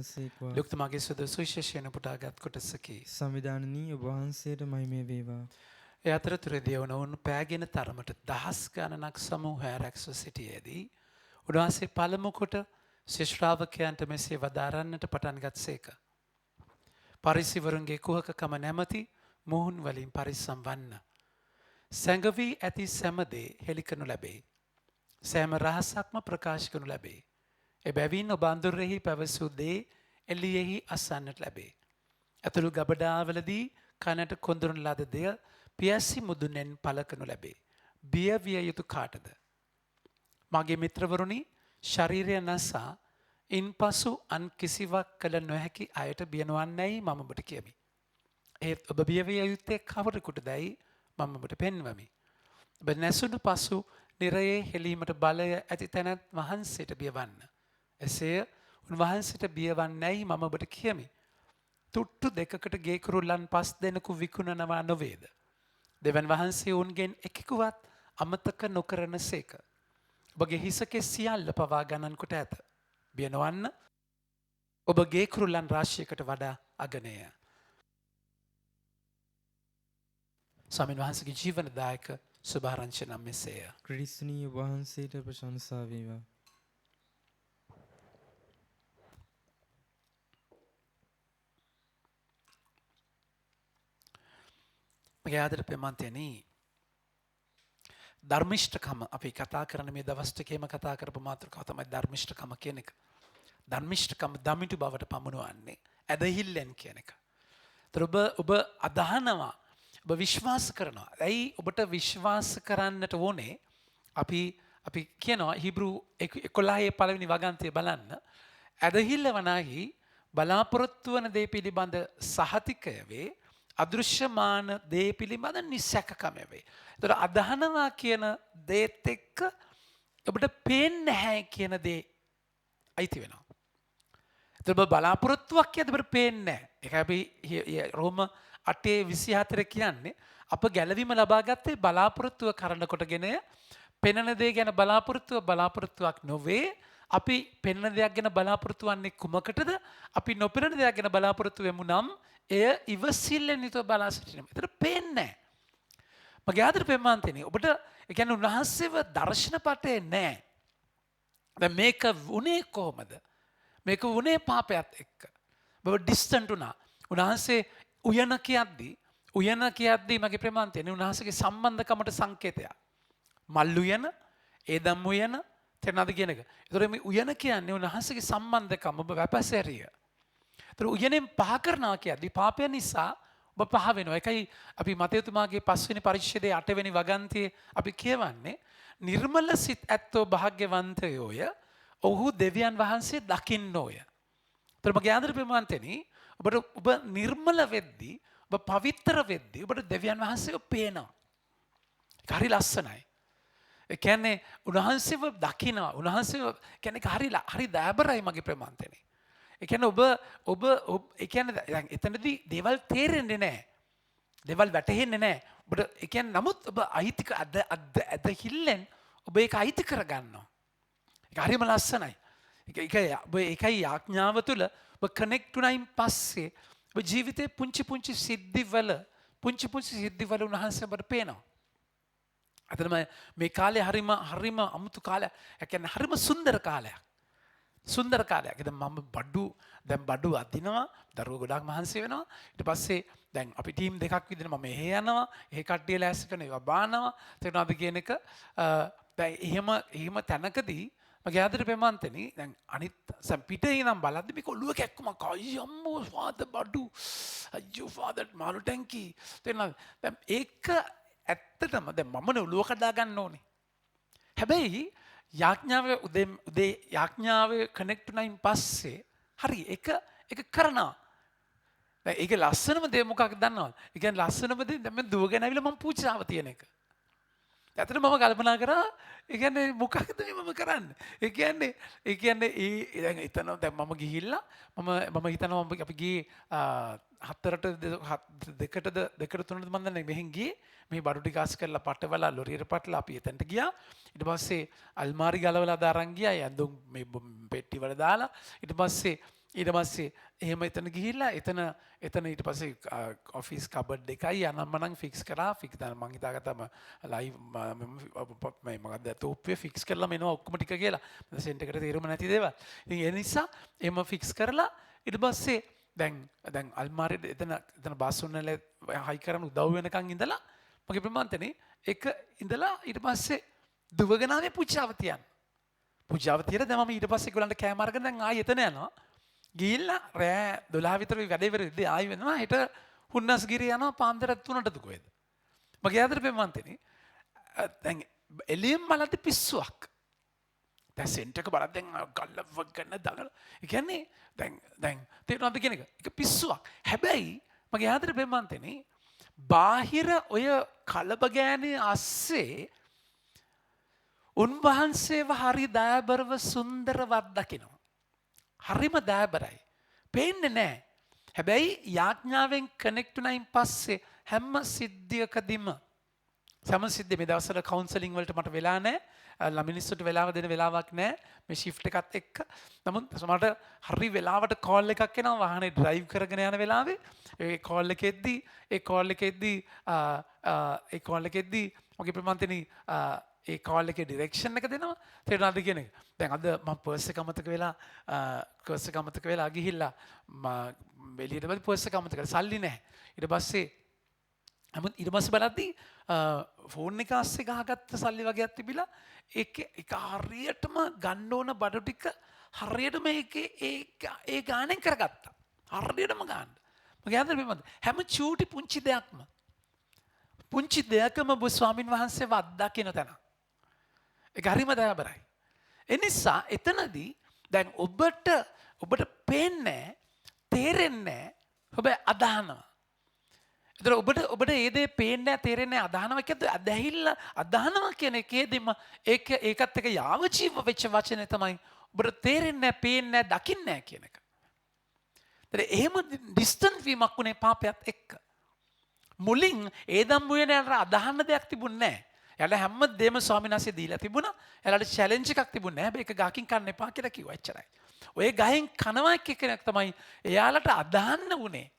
සේක්වා ලොක්තුමාගේ සුද සුවිශේෂයෙන් පුටාගත් කොටසකි. සංවිධානනී ඔබ වහන්සේට මහිමය වේවා. ඒ අතරතුරේදී ඔවුන් පෑගෙන තරමට දහස් ගණනක් සමූහය රැක්ව සිටියේදී උන්වහන්සේ පළමු කොට ශිෂ්ටාවකයන්ට මෙසේ වදාරන්නට පටන්ගත් සේක. පරිසිවරුන්ගේ කුහකකම නැමති මුහුන් වලින් පරිස්සම් වන්න. සැඟවී ඇති සැමදේ හෙළිකනු ලැබේ. සෑම රහසක්ම ප්‍රකාශකනු ලැබේ. එබැවින් ඔබ අඳුරෙහි පැවසූ දේ එළියෙහි අසන්නට ලැබේ. ඇතුළු ගබඩාවලදී කනට කොඳුරන ලද දෙය පියැසි මුදුනෙන් පලකනු ලැබේ. බිය විය යුතු කාටද. මගේ මිත්‍රවරුනි ශරීරය නසා ඉන් පසු අන් කිසිවක් කළ නොහැකි අයට බියනුවන්නැයි මම ඔබට කියමි. ඒත් ඔබ බියවිය යුත්තේ කවරෙකුට දැයි මම ඔබට පෙන්වමි. ඔබ නැසුණු පසු නිරයේ හෙලීමට බලය ඇති තැනත් වහන්සේට බියවන්න. එසේ උන්වහන්සේට බියවන්නැයි මම ඔබට කියමි. තුට්ටු දෙකකට ගේකුරුල්ලන් 5 දෙනෙකු විකුණනවා නොවේද. දෙවන් වහන්සේ උන්ගෙන් එකෙකුවත් අමතක නොකරන සේක. ඔබගේ හිසකේ සියල්ල පවා ගණන් කොට ඇත. බිය නොවන්න ඔබ ගේකුරුල්ලන් රාශියකට වඩා අගනය. ස්වාමීන් වහන්සේගේ ජීවනදායක සුභාරංචි නම් මෙසේය. ක්‍රිස්තුනී ඔබ වහන්සේට ප්‍රශංසා වේවා. මගේ ආදර ප්‍රේමන්තයනි ධර්මිෂ්ඨකම අපි කතා කරන මේ දවස් ටිකේම කතා කරපු මාතෘකාව තමයි ධර්මිෂ්ඨකම කියන එක. ධර්මිෂ්ඨකම දමිටු බවට පමුණවන්නේ ඇදහිල්ලෙන් කියන එක. ඔබ අදහනවා ඔබ විශ්වාස කරනවා. ඇයි ඔබට විශ්වාස කරන්නට ඕනේ? අපි කියනවා හිබ්‍රු 11 පළවෙනි වගන්තිය බලන්න. ඇදහිල්ල වනාහි බලාපොරොත්තු වන දේ පිළිබඳ සහතිකය වේ. අදෘශ්‍යමාන දේ පිළිබඳ නිසැකකම වේ. ඒතර අදහනවා කියන දේත් එක්ක ඔබට පේන්නේ නැහැ කියන දේ අයිති වෙනවා. ඒතර ඔබ බලාපොරොත්තුවක් කියද්දී ඔබට පේන්නේ නැහැ. ඒක අපි රෝම 8:24 කියන්නේ අප ගැලවීම ලබා ගත්තේ බලාපොරොත්තුව කරන කොටගෙන පෙනෙන දේ ගැන බලාපොරොත්තුවක් නොවේ. අපි පෙනෙන දෙයක් ගැන බලාපොරොත්තු වන්නේ කුමකටද? අපි නොපෙනෙන දෙයක් ගැන බලාපොරොත්තු වෙමු නම් එය ඉවසිල්ලෙන් යුතුව බලා සිටිනවා. ඒතර පේන්නේ නැහැ. මගේ ආදර ප්‍රේමන්තනි ඔබට ඒ කියන්නේ උන්වහන්සේව දර්ශනපටේ නැහැ. දැන් මේක වුණේ කොහමද? මේක වුණේ පාපයත් එක්ක. ඔබ ඩිස්ටන්ට් වුණා. උන්වහන්සේ උයන කියද්දී මගේ ප්‍රේමන්තනි උන්වහන්සේගේ සම්බන්ධකමට සංකේතයක්. මල් උයන, ඒදම් උයන තේරෙනවද කියන එක. ඒතර මේ උයන කියන්නේ උන්වහන්සේගේ සම්බන්ධකම ඔබ වැපසැරිය. ඒතර උයනෙන් පහ කරනවා කියද්දී පාපය නිසා ඔබ පහ වෙනවා. ඒකයි අපි මතයතුමාගේ 5 වෙනි පරිච්ඡේදයේ 8 වෙනි වගන්තියේ අපි කියවන්නේ නිර්මල සිත් ඇත්තෝ භාග්‍යවන්තයෝය. ඔහු දෙවියන් වහන්සේ දකින්නෝය. ඒතර මගේ ආදර ප්‍රේමවන්තනි ඔබ නිර්මල වෙද්දී ඔබ පවිත්‍ර වෙද්දී ඔබට දෙවියන් වහන්සේව පේනවා. ඒක හරි ලස්සනයි. ඒ කියන්නේ උන්වහන්සේව දකිනවා. උන්වහන්සේව කියන්නේ හරි දයාබරයි මගේ ප්‍රේමවන්තනි. ඒ කියන්නේ ඔබ ඒ කියන්නේ දැන් එතනදී දේවල් තේරෙන්නේ නැහැ. දේවල් වැටහෙන්නේ නැහැ. ඔබට ඒ කියන්නේ නමුත් ඔබ අයිතික ඇදහිල්ලෙන් ඔබ ඒක අයිති කරගන්නවා. ඒක හරිම ලස්සනයි. ඒකයි යාඥාව තුළ ඔබ කනෙක්ට් වුණයින් පස්සේ ඔබ ජීවිතේ පුංචි සිද්ධිවල උන්වහන්සේ ඔබට පේනවා. අතනම මේ කාලේ හරිම අමුතු කාලයක්. ඒ කියන්නේ හරිම සුන්දර කාලයක්. දැන් මම බඩු අදිනවා. දරුවෝ ගොඩාක් මහන්සි වෙනවා. ඊට පස්සේ දැන් අපි ටීම් දෙකක් විදිහට මම එහෙ යනවා. එහෙ කට්ටිය ලෑස්ති කරන ඒවා බානවා. තේරෙනවද කියන එක. දැන් එහෙම තැනකදී මගේ ආදර ප්‍රේමන්තනි දැන් අනිත් පිටේ ඉඳන් බලද්දි මේක ඔළුව කැක්කමක් අයියම්මෝ ෆාදර් බඩු අයියෝ ෆාදර් මාළු ටැංකි තේරෙනවද දැන් ඒක ඇත්තටම දැන් මමනේ ඔළුව කඩා ගන්න ඕනේ හැබැයි යාඥාවේ උදේ යාඥාවේ කනෙක්ට් වුණයින් පස්සේ හරි ඒක කරනවා දැන් ඒක ලස්සනම දේ මොකක්ද දන්නවද ඒ කියන්නේ ලස්සනම දේ දැන් මම දුවගෙන ආවිලා මම පූජාව තියෙන එක ඇත්තට මම කල්පනා කරා ඒ කියන්නේ මොකක්ද මම කරන්නේ ඒ කියන්නේ දැන් එතන දැන් මම ගිහිල්ලා මම හිතනවා අපි ගියේ 4ට 2ට 3ට මම දන්නේ මෙහෙන් ගියේ මේ බඩු ටික අස් කරලා පටවලා ලොරියට පටලා අපි එතනට ගියා ඊට පස්සේ අල්මාරි ගලවලා දාරන් ගියා ඇඳුම් මේ පෙට්ටි වල දාලා ඊට පස්සේ ඊට පස්සේ එහෙම එතන ගිහිල්ලා එතන ඊට පස්සේ ඔෆිස් කබඩ් එකයි අනම්මනම් ෆික්ස් කරා ෆික්ස් දැන් මං හිතාගත්තම ලයිව් මේ මොකක්ද තෝප්පිය ෆික්ස් කරලා මෙනවා ඔක්කොම ටික කියලා සෙන්ට් එකට තේරුම නැති දේවල් ඉතින් ඒ නිසා එහෙම ෆික්ස් කරලා ඊට පස්සේ දැන් අල්මාරියේ එතන බාස්රුම් වල හයි කරන්න උදව් වෙනකන් ඉඳලා මගේ ප්‍රමාන්තනේ එක ඉඳලා ඊට පස්සේ දුවගෙන ආවේ පුජාව තියන්න පුජාව තියලා දැන් මම ඊට පස්සේ ඒගොල්ලන්ට කෑම අරගෙන දැන් ආයෙ එතන යනවා ගිහිල්ලා රෑ 12 විතර වැඩේ ඉවරදී ආයෙ වෙනවා හෙට හුන්නස්ගිරිය යනවා පාන්දර 3ට කොහෙද මගේ ආදර ප්‍රමාන්තනේ දැන් එළියෙන් බලද්දි පිස්සුවක් දැන් සෙන්ටර් එක බලද්දි දැන් ගල්ලව ගන්න දඟල ඒ කියන්නේ දැන් තේරුණාද කියන එක ඒක පිස්සුවක් හැබැයි මගේ ආදර ප්‍රමාන්තනේ බාහිර ඔය කලබගෑනේ අස්සේ උන්වහන්සේව හරි දයාබරව සුන්දරවත් දකිනවා. හරිම දයාබරයි. පේන්නේ නැහැ. හැබැයි යාඥාවෙන් කනෙක්ට් වුණයින් පස්සේ හැම සිද්ධියකදීම සමසිද්ධිය මේ දවස්වල කවුන්සලින් වලට මට වෙලා නැහැ. ළමිනිස්සුන්ට වෙලාව දෙන වෙලාවක් නැහැ. මේ ෂිෆ්ට් එකත් එක්ක. නමුත් සමහරට හරි වෙලාවට කෝල් එකක් එනවා වාහනේ ඩ්‍රයිව් කරගෙන යන වෙලාවේ. ඒ කෝල් එකෙද්දී මගේ ප්‍රමාන්තනේ ඒ කෝල් එකේ ඩිරෙක්ෂන් එක දෙනවා තේරුණාද කියන එක. දැන් අද මම පර්ස් එක අමතක වෙලා ගිහිල්ලා එළියට බැලුවා පර්ස් එක අමතක කරලා සල්ලි නැහැ. ඊට පස්සේ බලද්දී ෆෝන් එක අස්සේ ගහගත්ත සල්ලි වගේක් තිබිලා ඒක හරියටම ගන්න ඕන බඩු ටික හරියටම ඒ ගාණෙන් කරගත්තා. හරියටම ගන්න. මගේ අද මේ හැම චූටි පුංචි දෙයක්ම ස්වාමින් වහන්සේව අත්දකින්න තැන. ඒක හරිම දයාබරයි. ඒ නිසා එතනදී දැන් ඔබට පේන්නේ තේරෙන්නේ ඔබ අදහනවා. ඒතර ඔබට ඒ දේ පේන්නේ තේරෙන්නේ අදහනවා කියද්දී අදහනවා කියන එකේදීම ඒකත් එක යාව ජීව වෙච්ච වචනේ තමයි ඔබට තේරෙන්නේ පේන්නේ දකින්නේ කියන එක. ඒතර එහෙම ඩිස්ටන්ස් වීමක් උනේ පාපයත් එක්ක. මුලින් ඒ දම්බුවේනට අදහන්න දෙයක් තිබුණේ නැහැ. එයාලා හැමදේම ස්වාමීන් වහන්සේ දීලා තිබුණා. එයාලට චැලෙන්ජ් එකක් තිබුණේ නැහැ. මේක ගහකින් කන්න එපා කියලා කිව්වා එච්චරයි. ඔය ගහෙන් කනවා එකක් තමයි එයාලට අදහන්න උනේ.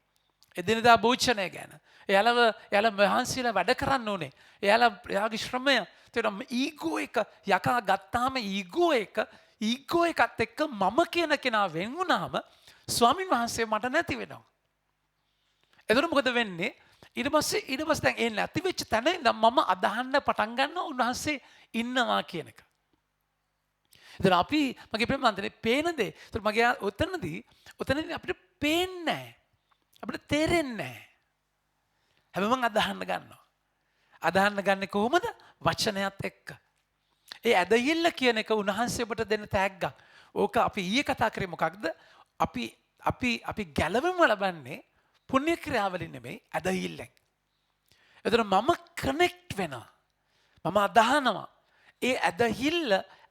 එදිනදා භෝජනය ගැන. එයාලා මහන්සියලා වැඩ කරන්න ඕනේ. එයාගේ ශ්‍රමය තේරෙන ඊගෝ එක යකා ගත්තාම ඊගෝ එකත් එක්ක මම කියන කෙනා වෙන් වුණාම ස්වාමීන් වහන්සේ මට නැති වෙනවා. එතකොට මොකද වෙන්නේ? ඊට පස්සේ දැන් ඒ නැති වෙච්ච තැන ඉඳන් මම අදහන්න පටන් ගන්නවා උන්වහන්සේ ඉන්නවා කියන එක. ඉතින් අපි මගේ ප්‍රේමන්තනේ පේන දේ. ඉතින් මගේ ඔතනදී අපිට පේන්නේ නැහැ. අපිට තේරෙන්නේ නැහැ. හැබැයි මම අදහන්න ගන්නවා. අදහන්න ගන්නේ කොහොමද? වචනයත් එක්ක. ඒ ඇදහිල්ල කියන එක උන්වහන්සේ ඔබට දෙන්න තෑග්ගක්. ඕක අපි ඊයේ කතා කරේ මොකක්ද? අපි ගැලවෙම ලබන්නේ පුණ්‍ය ක්‍රියාවලින් නෙමෙයි ඇදහිල්ලෙන්. එතන මම කනෙක්ට් වෙනවා. මම අදහනවා. ඒ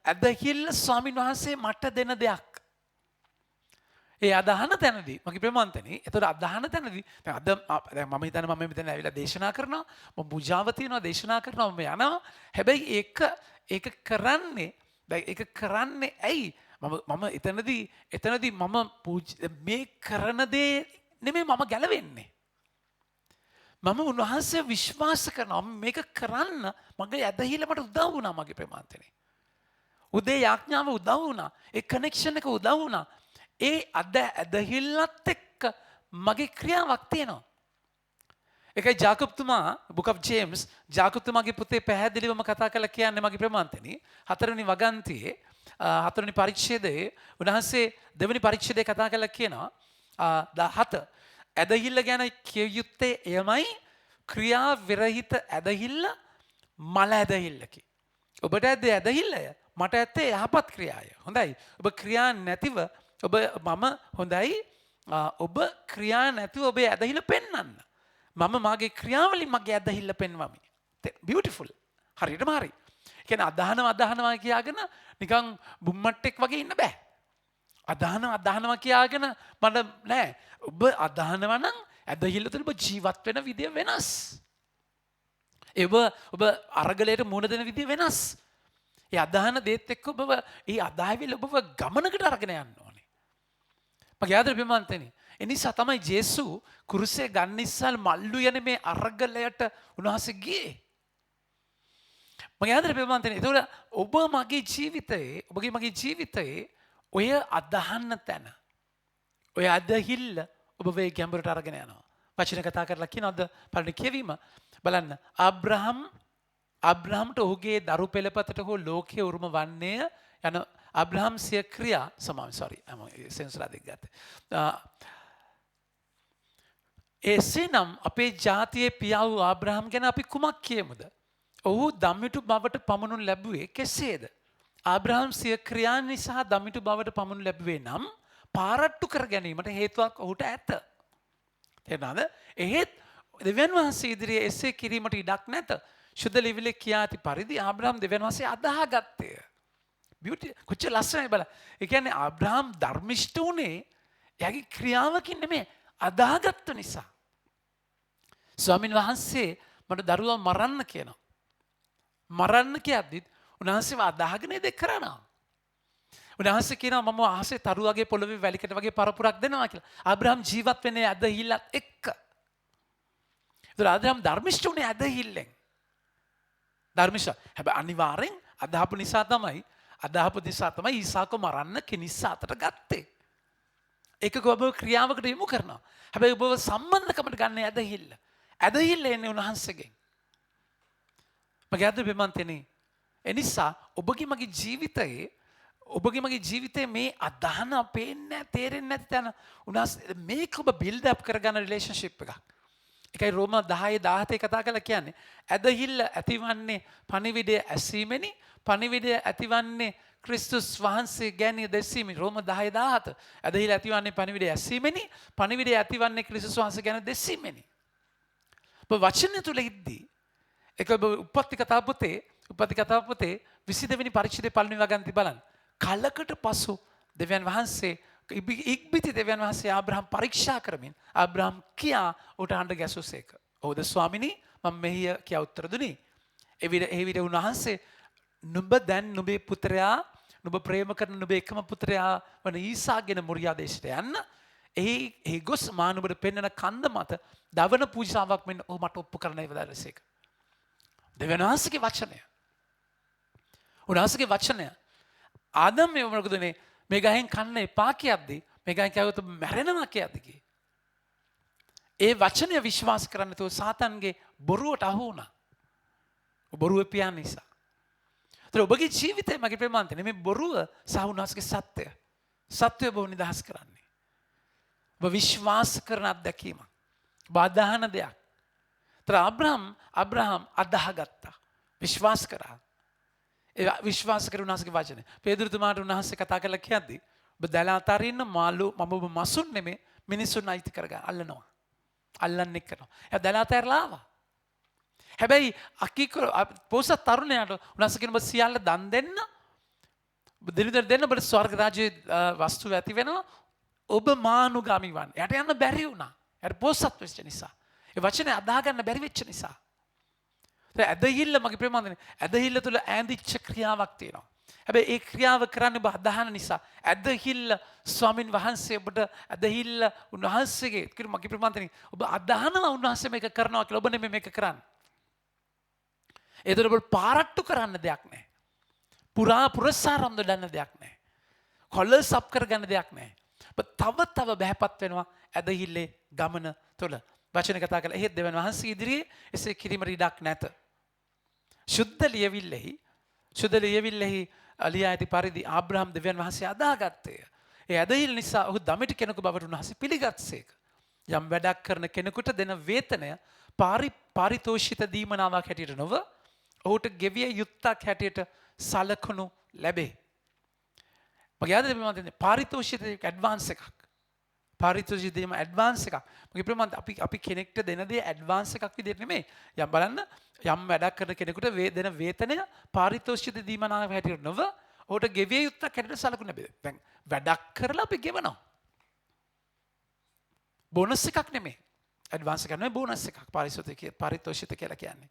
ඇදහිල්ල ස්වාමීන් වහන්සේ මට දෙන දෙයක්. ඒ අදහන තැනදී මගේ ප්‍රමාන්තනේ එතකොට අදහන තැනදී දැන් මම හිතන්නේ මම මෙතන ඇවිල්ලා දේශනා කරනවා මම පුජාව තියනවා දේශනා කරනවා මම යනවා හැබැයි ඒක කරන්නේ ඇයි මම එතනදී මම මේ කරන දේ නෙමෙයි මම ගැලවෙන්නේ මම උන්වහන්සේ විශ්වාස කරනවා මේක කරන්න මගේ ඇදහිල්ල මට උදව් වුණා මගේ ප්‍රමාන්තනේ උදේ යාඥාව උදව් වුණා ඒ කනෙක්ෂන් එක උදව් වුණා ඒ ඇදහිල්ලත් එක්ක මගේ ක්‍රියාවක් තියෙනවා. ඒකයි ජාකබ්තුමා බුක් ඔෆ් ජේම්ස් ජාකබ්තුමාගේ පුතේ පැහැදිලිවම කතා කළා කියන්නේ මගේ ප්‍රමාන්තනේ 4 වෙනි වගන්තියේ 4 වෙනි පරිච්ඡේදයේ උන්වහන්සේ 2 වෙනි පරිච්ඡේදයේ කතා කළා කියනවා 17 ඇදහිල්ල ගැන කිය යුත්තේ එයමයි ක්‍රියා විරහිත ඇදහිල්ල මල ඇදහිල්ලකි. ඔබට ඇදහිල්ලය මට ඇත්තේ යහපත් ක්‍රියාය. හොඳයි. ඔබ ක්‍රියා නැතිව මම හොඳයි ඔබ ක්‍රියා නැතිව ඔබේ ඇදහිල්ල පෙන්වන්න. මම මාගේ ක්‍රියාවලින් මගේ ඇදහිල්ල පෙන්වමි. බියුටිෆුල්. හරියටම හරි. කියන්නේ අදහනවා කියාගෙන නිකන් බුම්මට්ටෙක් වගේ ඉන්න බෑ. අදහනවා කියාගෙන මට නෑ. ඔබ අදහනවා නම් ඇදහිල්ල තුළ ඔබ ජීවත් වෙන විදිය වෙනස්. ඔබ අරගලයට මුහුණ දෙන විදිය වෙනස්. ඒ අදහන දේත් එක්ක ඔබ ඒ අදහවිල්ල ඔබව ගමනකට අරගෙන යන්න ඕනේ. මගේ ආදර පින්වන්තනි, ඒ නිසා තමයි ජේසු කුරුසේ ගන්න ඉස්සල් මල්ලු යන මේ අරගලයට උන්වහන්සේ ගියේ. මගේ ආදර පින්වන්තනි, ඒතකොට ඔබ මගේ ජීවිතයේ, ඔබගේ මගේ ජීවිතයේ ඔය අදහන්න තැන, ඔය අදහිල්ල ඔබ වේ ගැඹුරට අරගෙන යනවා. වචන කතා කරලා කියනවාද පළවෙනි කියවීම බලන්න. අබ්‍රහම්ට ඔහුගේ දරු පෙළපතට හෝ ලෝකයේ උරුම වන්නේ යන අබ්‍රහම් සිය ක්‍රියා සෙන්සුරා දෙක ගත්තේ. එසේනම් අපේ ජාතියේ පියා වූ ආබ්‍රහම් ගැන අපි කුමක් කියමුද? ඔහු දමිටු බවට පමුණුන් ලැබුවේ කෙසේද? ආබ්‍රහම් සිය ක්‍රියා නිසා දමිටු බවට පමුණු ලැබුවේ නම් පාරට්ටු කර ගැනීමට හේතුවක් ඔහුට ඇත. තේරුණාද? එහෙත් දෙවියන් වහන්සේ ඉදිරියේ එසේ කිරීමට ඉඩක් නැත. ශුද්ධ ලිවිලේ කියා ඇති පරිදි ආබ්‍රහම් දෙවියන් වහන්සේ අදාහගත්තේ. බියුටි කොච්චර ලස්සනයි බලන්න. ඒ කියන්නේ ආබ්‍රහම් ධර්මිෂ්ඨ උනේ එයාගේ ක්‍රියාවකින් නෙමෙයි අදාහගත්ත නිසා. ස්වාමීන් වහන්සේ මට දරුවා මරන්න කියනවා. මරන්න කියද්දිත් උන්වහන්සේව අදාහගෙන දෙයක් කරනවා. උන්වහන්සේ කියනවා මම ආසේ තරුවගේ පොළවේ වැලිකට වගේ පරපුරක් දෙනවා කියලා. ආබ්‍රහම් ජීවත් වෙන්නේ ඇදහිල්ලත් එක්ක. ඒතර ආබ්‍රහම් ධර්මිෂ්ඨ උනේ ඇදහිල්ලෙන්. ධර්මිෂ්ඨ. හැබැයි අනිවාර්යෙන් අදාහපු නිසා තමයි ඊසාක මරන්න කෙනිස්ස අතට ගත්තේ. ඒක ඔබ ක්‍රියාවකට යොමු කරනවා. හැබැයි ඔබව සම්බන්ධකමට ගන්න ඇදහිල්ල. ඇදහිල්ල එන්නේ උන්වහන්සේගෙන්. මගේ අද බෙමන්තනේ. එනිසා ඔබගේ මගේ ජීවිතයේ මේ අදහන පේන්නේ තේරෙන්නේ නැති තැන උන්වහන්සේ මේක ඔබ බිල්ඩ් අප් කරගන්න රිලේෂන්ෂිප් එකක්. ඒකයි රෝම 10:17 කතා කරලා කියන්නේ ඇදහිල්ල ඇතිවන්නේ පණිවිඩය ඇසීමෙනි, පණිවිඩය ඇතිවන්නේ ක්‍රිස්තුස් වහන්සේ ගැන දෙසීමෙනි. රෝම 10:17 ඇදහිල්ල ඇතිවන්නේ පණිවිඩය ඇසීමෙනි, පණිවිඩය ඇතිවන්නේ ක්‍රිස්තුස් වහන්සේ ගැන දෙසීමෙනි. ඔබ වචනය තුල ඉද්දී ඒක ඔබ උප්පත්ති කතා පොතේ 22 වෙනි පරිච්ඡේදයේ පළවෙනි වගන්ති බලන්න. කලකට පසු දෙවියන් වහන්සේ ඉක්බිති දෙවියන් වහන්සේ ආබ්‍රහම් පරීක්ෂා කරමින් ආබ්‍රහම් කියා උට හඬ ගැසුසේක. "ඔව්ද ස්වාමිනී, මම මෙහිය කියා උත්තර දුනි." ඒ විට උන්වහන්සේ "නුඹ දැන් නුඹේ පුත්‍රයා, නුඹ ප්‍රේම කරන නුඹේ එකම පුත්‍රයා වන ඊසාගෙන මොරියා දේශයට යන්න. එහි ගොස් මා නුඹට පෙන්වන කන්ද මත දවන පූජාවක් මෙන්න ඔහු මට ඔප්පු කරන්න ඉවදාලසේක." දෙවියන් වහන්සේගේ වචනය. උන්වහන්සේගේ වචනය. ආදම් මේ මොකද උනේ? මේ ගහෙන් කන්න එපා කියද්දී, මේ ගහෙන් කෑවොත් මැරෙනවා කියද්දී. ඒ වචනය විශ්වාස කරන්න තෝ සාතන්ගේ බොරුවට අහු වුණා. බොරුව පියාන නිසා. ඒතර ඔබගේ ජීවිතේ මගේ ප්‍රේමාන්තනේ මේ බොරුව සහ උන්වහන්සේගේ සත්‍යය. සත්‍යය බොහොම නිදහස් කරන්නේ. ඔබ විශ්වාස කරන අත්දැකීමක්. ඔබ අදහන දෙයක්. ඒතර අබ්‍රහම් අදහගත්තා. විශ්වාස කරා. විශ්වාස කර උන්වහන්සේගේ වචනේ. පේදුරුතුමාට උන්වහන්සේ කතා කරලා කියද්දී ඔබ දැල අතරින්න මම ඔබ මසුන් නෙමේ මිනිසුන් අයිති කරගන්න අල්ලනවා. අල්ලන්නේ කරනවා. එයා දැල අතරලා ආවා. හැබැයි පොසත් තරුණයාට උන්වහන්සේ කියන ඔබ සියල්ල දන් දෙන්න. ඔබ දෙවිදෙන දෙන්න ඔබට ස්වර්ග රාජ්‍යයේ වස්තු ඇති වෙනවා. ඔබ මානුගාමී වන්න. එයාට යන්න බැරි වුණා. එයාට පොසත් වෙච්ච නිසා. ඒ වචනේ අදා ගන්න බැරි වෙච්ච නිසා. ඇදහිල්ල මගේ ප්‍රේමන්තනේ ඇදහිල්ල තුල ඈඳිච්ච ක්‍රියාවක් තියෙනවා. හැබැයි ඒ ක්‍රියාව කරන්නේ ඔබ අදහන නිසා. ඇදහිල්ල ස්වාමින් වහන්සේ ඔබට ඇදහිල්ල උන්වහන්සේගේ මගේ ප්‍රේමන්තනේ ඔබ අදහනවා උන්වහන්සේ මේක කරනවා කියලා. ඔබ නෙමෙයි මේක කරන්නේ. ඒතර ඔබ පාරට්ටු කරන්න දෙයක් නැහැ. පුරසාරම් දන්න දෙයක් නැහැ. කොලස් අප් කරගන්න දෙයක් නැහැ. ඔබ තව බහැපත් වෙනවා ඇදහිල්ලේ ගමන තුල. වචන කතා කළා. එහෙත් දෙවියන් වහන්සේ ඉදිරියේ එසේ කිරීමට ඉඩක් නැත. ශුද්ධ ලියවිල්ලෙහි ලියා ඇති පරිදි ආබ්‍රහම් දෙවියන් වහන්සේ අදාගත්තේ. ඒ ඇදහිල්ල නිසා ඔහු දමිට කෙනෙකු බවට උන්වහන්සේ පිළිගත්සේක. යම් වැඩක් කරන කෙනෙකුට දෙන වේතනය පාරිතෝෂිත දීමනාවක් හැටියට නොව ඔහුට ගෙවිය යුත්තක් හැටියට සලකනු ලැබේ. මගේ ආදරේ ප්‍රේමවන්තයනි, පාරිතෝෂිත ඇඩ්වාන්ස් එකක්. පාරිතෝෂිත දීම ඇඩ්වාන්ස් එකක්. මගේ ප්‍රේමවන්ත අපි කෙනෙක්ට දෙන දේ ඇඩ්වාන්ස් එකක් විදිහට නෙමෙයි. යම් බලන්න යම් වැඩක් කරන කෙනෙකුට දෙන වේතනය පාරිතෝෂිත දීමනාවක් හැටියට නොව ඔහුට ගෙවිය යුත්තක් හැටියට සලකනු ලැබේ. දැන් වැඩක් කරලා අපි ගෙවනවා. බෝනස් එකක් නෙමෙයි. ඇඩ්වාන්ස් එකක් නෙමෙයි, බෝනස් එකක්. පාරිතෝෂිත කියලා කියන්නේ.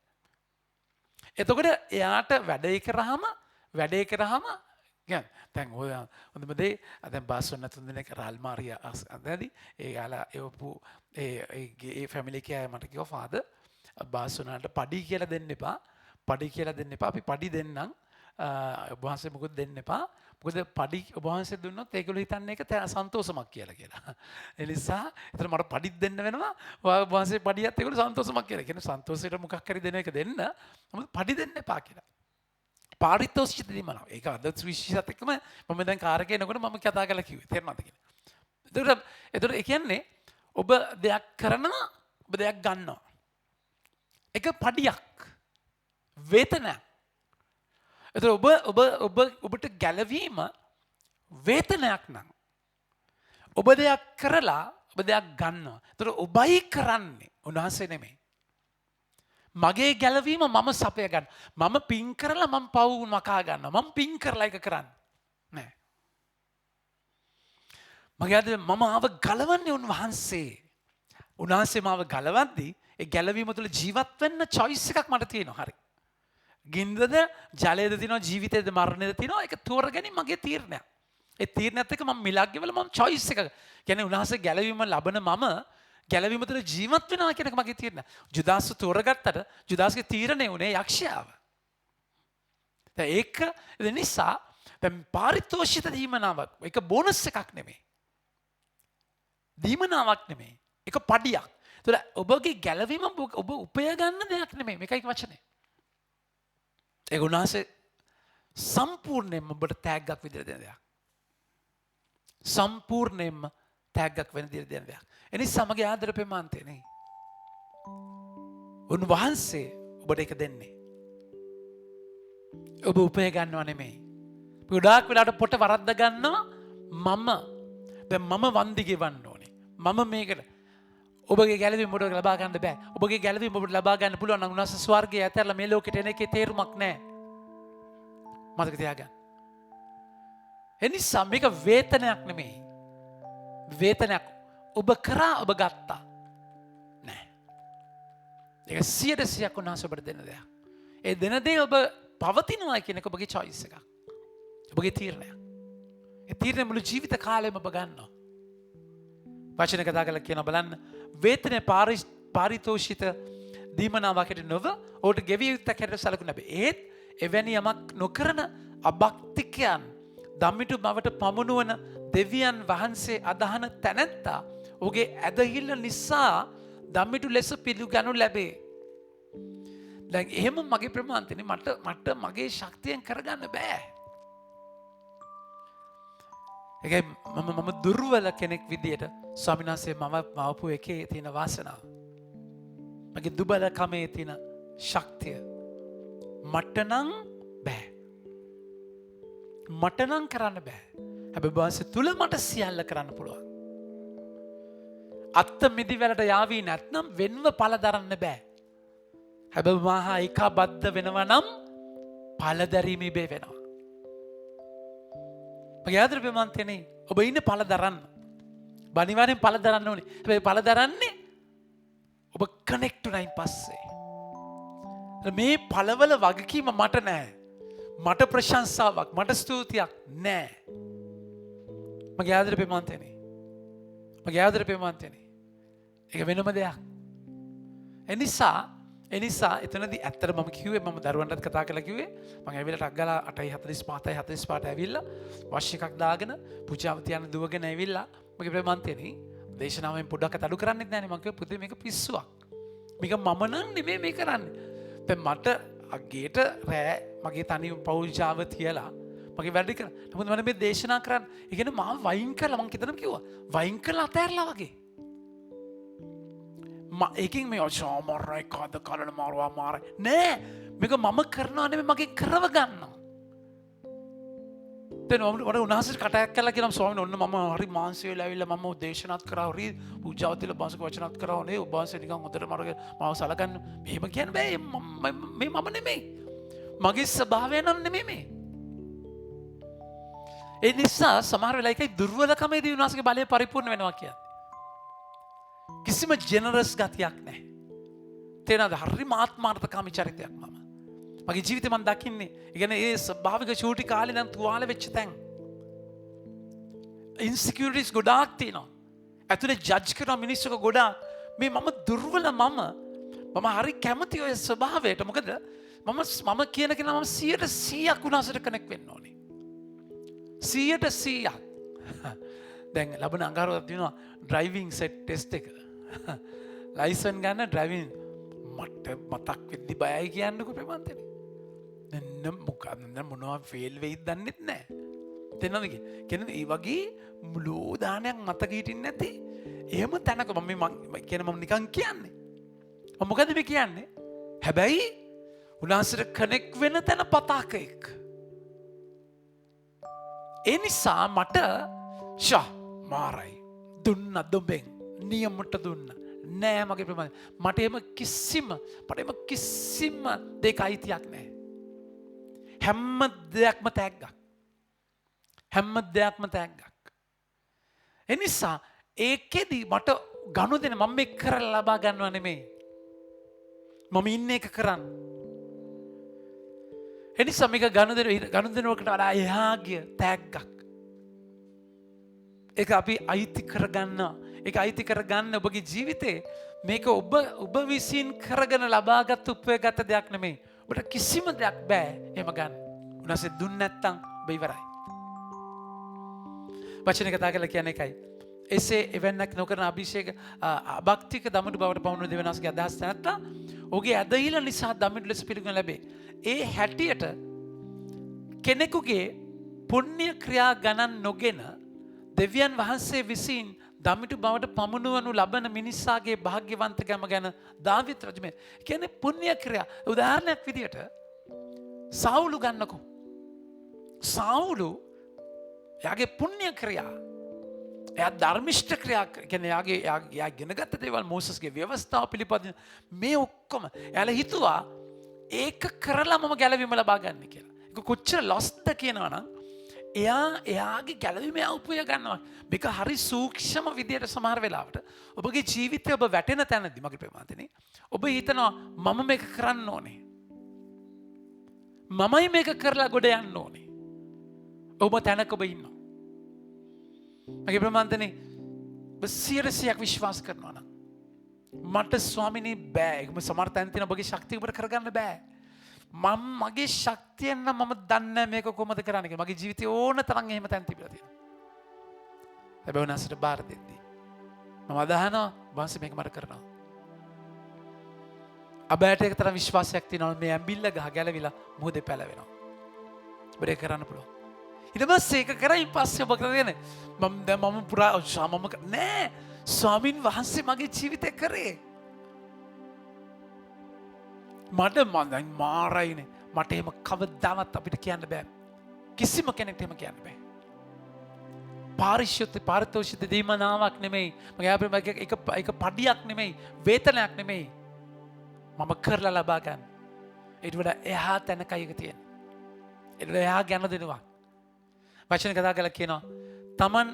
එතකොට එයාට වැඩේ කරාම තැන් ඔය හොඳමදේ අද බාස්වන්න තුන් දෙනෙක් රල්මාරිය අදදි ඒ යාලා එවපු ඒ ෆැමිලික අය මට කිව්වා ෆාදර් බාස්වනට පඩි කියලා දෙන්න එපා පඩි කියලා දෙන්න එපා අපි පඩි දෙන්නම් ඔබ වහන්සේ මොකද දෙන්න එපා මොකද පඩි ඔබ වහන්සේ දුන්නොත් ඒගොල්ලෝ හිතන්නේ ඒක සන්තෝෂමක් කියලා. ඒ නිසා ඒතර මට පඩිත් දෙන්න වෙනවා ඔබ වහන්සේ පඩියත් ඒගොල්ලෝ සන්තෝෂමක් කියලා. කියන්නේ සන්තෝෂයට මොකක් හරි දෙන එක දෙන්න නමුත් පඩි දෙන්න එපා කියලා. පාරිතෝෂිත දීමනවා. ඒක අද විශ්වාසත් එක්කම මම දැන් කාර් එකේ එනකොට මම කතා කරලා කිව්වේ. තේරෙනවද කියලා. ඒතර ඒ කියන්නේ ඔබ දෙයක් කරනවා ඔබ දෙයක් ගන්නවා. ඒක පඩියක්. වේතනයක්. එතකොට ඔබට ගැලවීම වේතනයක් නම් ඔබ දෙයක් කරලා ඔබ දෙයක් ගන්නවා. එතකොට ඔබයි කරන්නේ උන්වහන්සේ නෙමෙයි. මගේ ගැලවීම මම සපය ගන්න. මම පින් කරලා මම පව් මකා ගන්නවා. මම පින් කරලා එක කරන්නේ නෑ. මගේ අද මම ආව ගලවන්නේ උන්වහන්සේ. උන්වහන්සේ මාව ගලවද්දී ඒ ගැලවීම තුළ ජීවත් වෙන්න choice එකක් මට තියෙනවා. හරි. ගින්දද ජලයේද තියෙනවා ජීවිතේද මරණයද තියෙනවා ඒක තෝරගැනීම මගේ තීරණයක්. ඒ තීරණයත් එක්ක මම මිලක් ගෙවලා මම choice එක. කියන්නේ උන්වහන්සේ ගැලවීම ලබන මම ගැලවීම තුළ ජීවත් වෙනවා කියන එක මගේ තීරණය. ජුදාස් තෝරගත්තට ජුදාස්ගේ තීරණය උනේ යක්ෂයාව. දැන් ඒක නිසා දැන් පාරිතෝෂිත දීමනාවක් ඒක බෝනස් එකක් නෙමෙයි. දීමනාවක් නෙමෙයි. ඒක පඩියක්. ඒතර ඔබගේ ගැලවීම ඔබ උපය ගන්න දෙයක් නෙමෙයි. මේකයි වචනේ. ඒක උන්වහන්සේ සම්පූර්ණයෙන්ම ඔබට තෑග්ගක් විදිහට දෙන දෙයක්. සම්පූර්ණයෙන්ම තෑග්ගක් වෙන විදිහට දෙන දෙයක්. එනිසා මගේ ආදර ප්‍රේමාන්තේ නේ. උන්වහන්සේ ඔබට ඒක දෙන්නේ. ඔබ උපය ගන්නව නෙමෙයි. ගොඩාක් වෙලාවට පොට වරද්ද ගන්නවා දැන් මම වන්දි ගෙවන්න ඕනේ. මම මේකට ඔබගේ ගැලවීම ඔබට ලබා ගන්න බෑ. ඔබගේ ගැලවීම ඔබට ලබා ගන්න පුළුවන් නම් උන්වහන්සේ ස්වර්ගයේ ඇතැරලා මේ ලෝකෙට එන එකේ තේරුමක් නැහැ. මතක තියාගන්න. එනිසා මේක වේතනයක් නෙමෙයි. වේතනයක් ඔබ කරා ඔබ ගත්තා. නෑ. ඒක 100% උන්වහන්සේ ඔබට දෙන දෙයක්. ඒ දෙන දේ ඔබ පවතිනවා කියන එක ඔබගේ choice එකක්. ඔබගේ තීරණයක්. ඒ තීරණය මුළු ජීවිත කාලෙම ඔබ ගන්නවා. වචන කතා කරලා කියන බලන්න වේතනය පාරිතෝෂිත දීමනාවකට නොව ඔහුට ගෙවිය යුත්තක් හැටියට සැලකුණ බෑ. ඒත් එවැනි යමක් නොකරන අභක්තිකයන් දම්මිටු බවට පමුණුවන දෙවියන් වහන්සේ අදහන තැනැත්තා ඔහුගේ ඇදහිල්ල නිසා දම්මිටු ලෙස පිළිගනු ලැබේ. දැන් එහෙම මගේ ප්‍රමාන්තනේ මට මගේ ශක්තියෙන් කරගන්න බෑ. ඒකයි මම දුර්වල කෙනෙක් විදියට ස්වාමීන් වහන්සේ මම මවපු එකේ තියෙන වාසනාව. මගේ දුබලකමේ තියෙන ශක්තිය මට නම් බෑ. මට නම් කරන්න බෑ. හැබැයි වහන්සේ තුල මට සියල්ල කරන්න පුළුවන්. අත්ත මිදිවලට යාවී නැත්නම් වෙන්ව පළ දරන්න බෑ. හැබැයි මහා ඒකාබද්ධ වෙනවා නම් පළ දැරීම ඉබේ වෙනවා. මගේ ආදර ප්‍රේමන්තනේ ඔබ ඉන්නේ පළ දරන්න. බණිවාරෙන් පළ දරන්න ඕනේ. හැබැයි පළ දරන්නේ ඔබ කනෙක්ට් උනායින් පස්සේ. මේ පළවල වගකීම මට නැහැ. මට ප්‍රශංසාවක් මට ස්තුතියක් නැහැ. මගේ ආදර ප්‍රේමන්තනේ. මගේ ආදර ප්‍රේමන්තනේ. ඒක වෙනම දෙයක්. එනිසා එතනදී ඇත්තට මම කිව්වේ මම දරුවන්ටත් කතා කරලා කිව්වේ මම ඇවිල්ලා ටක් ගාලා 8:45 ඇවිල්ලා වශ් එකක් දාගෙන පුජාව තියන දුවගෙන ඇවිල්ලා මගේ ප්‍රේමන්තනේ දේශනාවෙන් පොඩ්ඩක් අඩු කරන්නෙත් නෑනේ මම කිව්වේ පුතේ මේක පිස්සුවක්. මේක මම නම් නෙමෙයි මේ කරන්නේ. දැන් මට අගේට රෑ මගේ තනි පෞජාව තියලා මගේ වැඩ කරා. නමුත් මම මේ දේශනා කරන්නේ ඒ කියන්නේ මාව වයින් කරලා මම කිතනම කිව්වා. වයින් කරලා අතෑරලා වගේ. ඒකින් මේ ඔචෝමරයි කාද කරන මාරුවා මාරයි නෑ මේක මම කරනවා නෙමෙයි මගේ කරව ගන්නවා. දැන් මට උන්වහන්සේට කටයක් කළා කියලා ස්වාමීන් ඔන්න මම හරි මාංශය වෙලා ඇවිල්ලා මම දේශනාත් කරා හරි පූජාව තියලා බාසක වචනත් කරා නේ ඔබ වහන්සේ නිකන් හොඳට මාව සලකන්න මෙහෙම කියන්න බෑ මේ මම නෙමෙයි මගේ ස්වභාවය නම් නෙමෙයි මේ. ඒ නිසා සමහර වෙලාවකයි දුර්වලකමේදී උන්වහන්සේගේ බලය පරිපූර්ණ වෙනවා කියන්නේ. කිසිම ජෙනරස් ගතියක් නැහැ. තේනද හරි මාත්මාර්ථකාමී චරිතයක් මම. මගේ ජීවිතේ මම දකින්නේ. ඒ කියන්නේ ඒ ස්වභාවික චූටි කාලේ නම් තුවාල වෙච්ච තැන්. ඉන්සිකියුරිටිස් ගොඩාක් තියෙනවා. ඇතුලේ ජජ් කරන මිනිස්සුක ගොඩාක්. මේ මම දුර්වල මම හරි කැමති ඔය ස්වභාවයට. මොකද මම කියන කෙනා මම 100% උනාසට කනෙක්ට් වෙන්න ඕනේ. 100%. දැන් ලබන අඟහරුවාදා තියෙනවා ඩ්‍රයිවිං සෙට් ටෙස්ට් එක. ලයිසන් ගන්න ඩ්‍රයිවිං මට මතක් වෙද්දි බයයි කියන්නකො ප්‍රමන්තනේ. දැන් මොකක්ද මොනවා ෆේල් වෙයිද දන්නෙත් නැහැ. තේරෙනවද කියන්නේ ඒ වගේ මුළු දානයක් මතක හිටින්නේ නැති එහෙම තැනක මම නිකන් කියන්නේ. මම මොකද මේ කියන්නේ? හැබැයි උනාසට කනෙක්ට් වෙන තැන පතාකෙක්. ඒ නිසා මට මාරයි දුන්න දොඹෙන් නියමට දුන්න නෑ මගේ ප්‍රමාණය. මට එහෙම කිසිම දෙයක අයිතියක් නෑ. හැම දෙයක්ම තෑග්ගක්. එනිසා ඒකෙදි මට ගනුදෙන මම මේ කරලා ලබා ගන්නව නෙමෙයි. මම ඉන්න එක කරන්න. එනිසා මේක ගනුදෙනුවකට වඩා එහා ගිය තෑග්ගක්. ඒක අපි අයිති කරගන්න ඔබගේ ජීවිතේ මේක ඔබ විසින් කරගෙන ලබාගත් උපයගත දෙයක් නෙමෙයි. ඔබට කිසිම දෙයක් බෑ එහෙම ගන්න. උනාසේ දුන්න නැත්තම් ඔබ ඉවරයි. වචන කතා කරලා කියන්නේ එකයි. එසේ එවන්නක් නොකරන අභිෂේක අභක්තික දමඩු බවට පවුණු දෙවනාසගේ අදහස් නැත්නම් ඔහුගේ ඇදහිල්ල නිසා දමඩු ලෙස පිළිගනු ලැබේ. ඒ හැටියට කෙනෙකුගේ පුණ්‍ය ක්‍රියා ගණන් නොගෙන දෙවියන් වහන්සේ විසින් දමිටු බවට පමුණුවනු ලබන මිනිසාගේ භාග්‍යවන්තකම ගැන දාවිත් රජුමේ කියන්නේ පුණ්‍ය ක්‍රියා. උදාහරණයක් විදියට සාවුලු ගන්නකො. සාවුලු එයාගේ පුණ්‍ය ක්‍රියා එයා ධර්මිෂ්ඨ ක්‍රියා කියන්නේ එයා ඉගෙනගත්ත දේවල් මෝසස්ගේ ව්‍යවස්ථාව පිළිපදින මේ ඔක්කොම එයාලා හිතුවා ඒක කරලා මම ගැලවීම ලබා ගන්න කියලා. ඒක කොච්චර ලොස්ද කියනවා නම් එයාගේ ගැලවීම උපය ගන්නවා. මේක හරි සූක්ෂම විදියට සමහර වෙලාවට ඔබගේ ජීවිතය ඔබ වැටෙන තැනදී මගේ ප්‍රමාතනේ ඔබ හිතනවා මම මේක කරන්න ඕනේ. මමයි මේක කරලා ගොඩ යන්න ඕනේ. ඔබ තැනක ඔබ ඉන්නවා. මගේ ප්‍රමාතනේ 100% විශ්වාස කරනවා නම් මට ස්වාමිනේ බෑ. ඒකම සමහර තැන් තියෙන ඔබගේ ශක්තිය ඔබට කරගන්න බෑ. මගේ ශක්තියෙන් නම් මම දන්නේ මේක කොහොමද කරන්න කියලා. මගේ ජීවිතේ ඕන තරම් එහෙම තැන් තිබිලා තියෙනවා. හැබැයි උනාසට බාර දෙද්දී මම අදහනවා වහන්සේ මේක මට කරනවා. අබෑට එක තරම් විශ්වාසයක් තියෙනවා මේ ඇඹිල්ල ගහ ගැලවිලා මොහොතේ පැලවෙනවා. ඔබට ඒක කරන්න පුළුවන්. ඊට පස්සේ ඒක කරයින් පස්සේ ඔබ කරගෙන මම පුරා නෑ ස්වාමින් වහන්සේ මගේ ජීවිතේ කරේ. මට මන්දන් මාරයිනේ මට එහෙම කවදාවත් අපිට කියන්න බෑ. කිසිම කෙනෙක්ට එහෙම කියන්න බෑ. පාරිතෝෂිත දීමනාවක් නෙමෙයි. එක පඩියක් නෙමෙයි. වේතනයක් නෙමෙයි. මම කරලා ලබා ගන්න. ඊට වඩා එහා තැනකයි එක තියෙන්නේ. ඊට වඩා එහා ගැන දෙනවා. වචන කතා කරලා කියනවා තමන්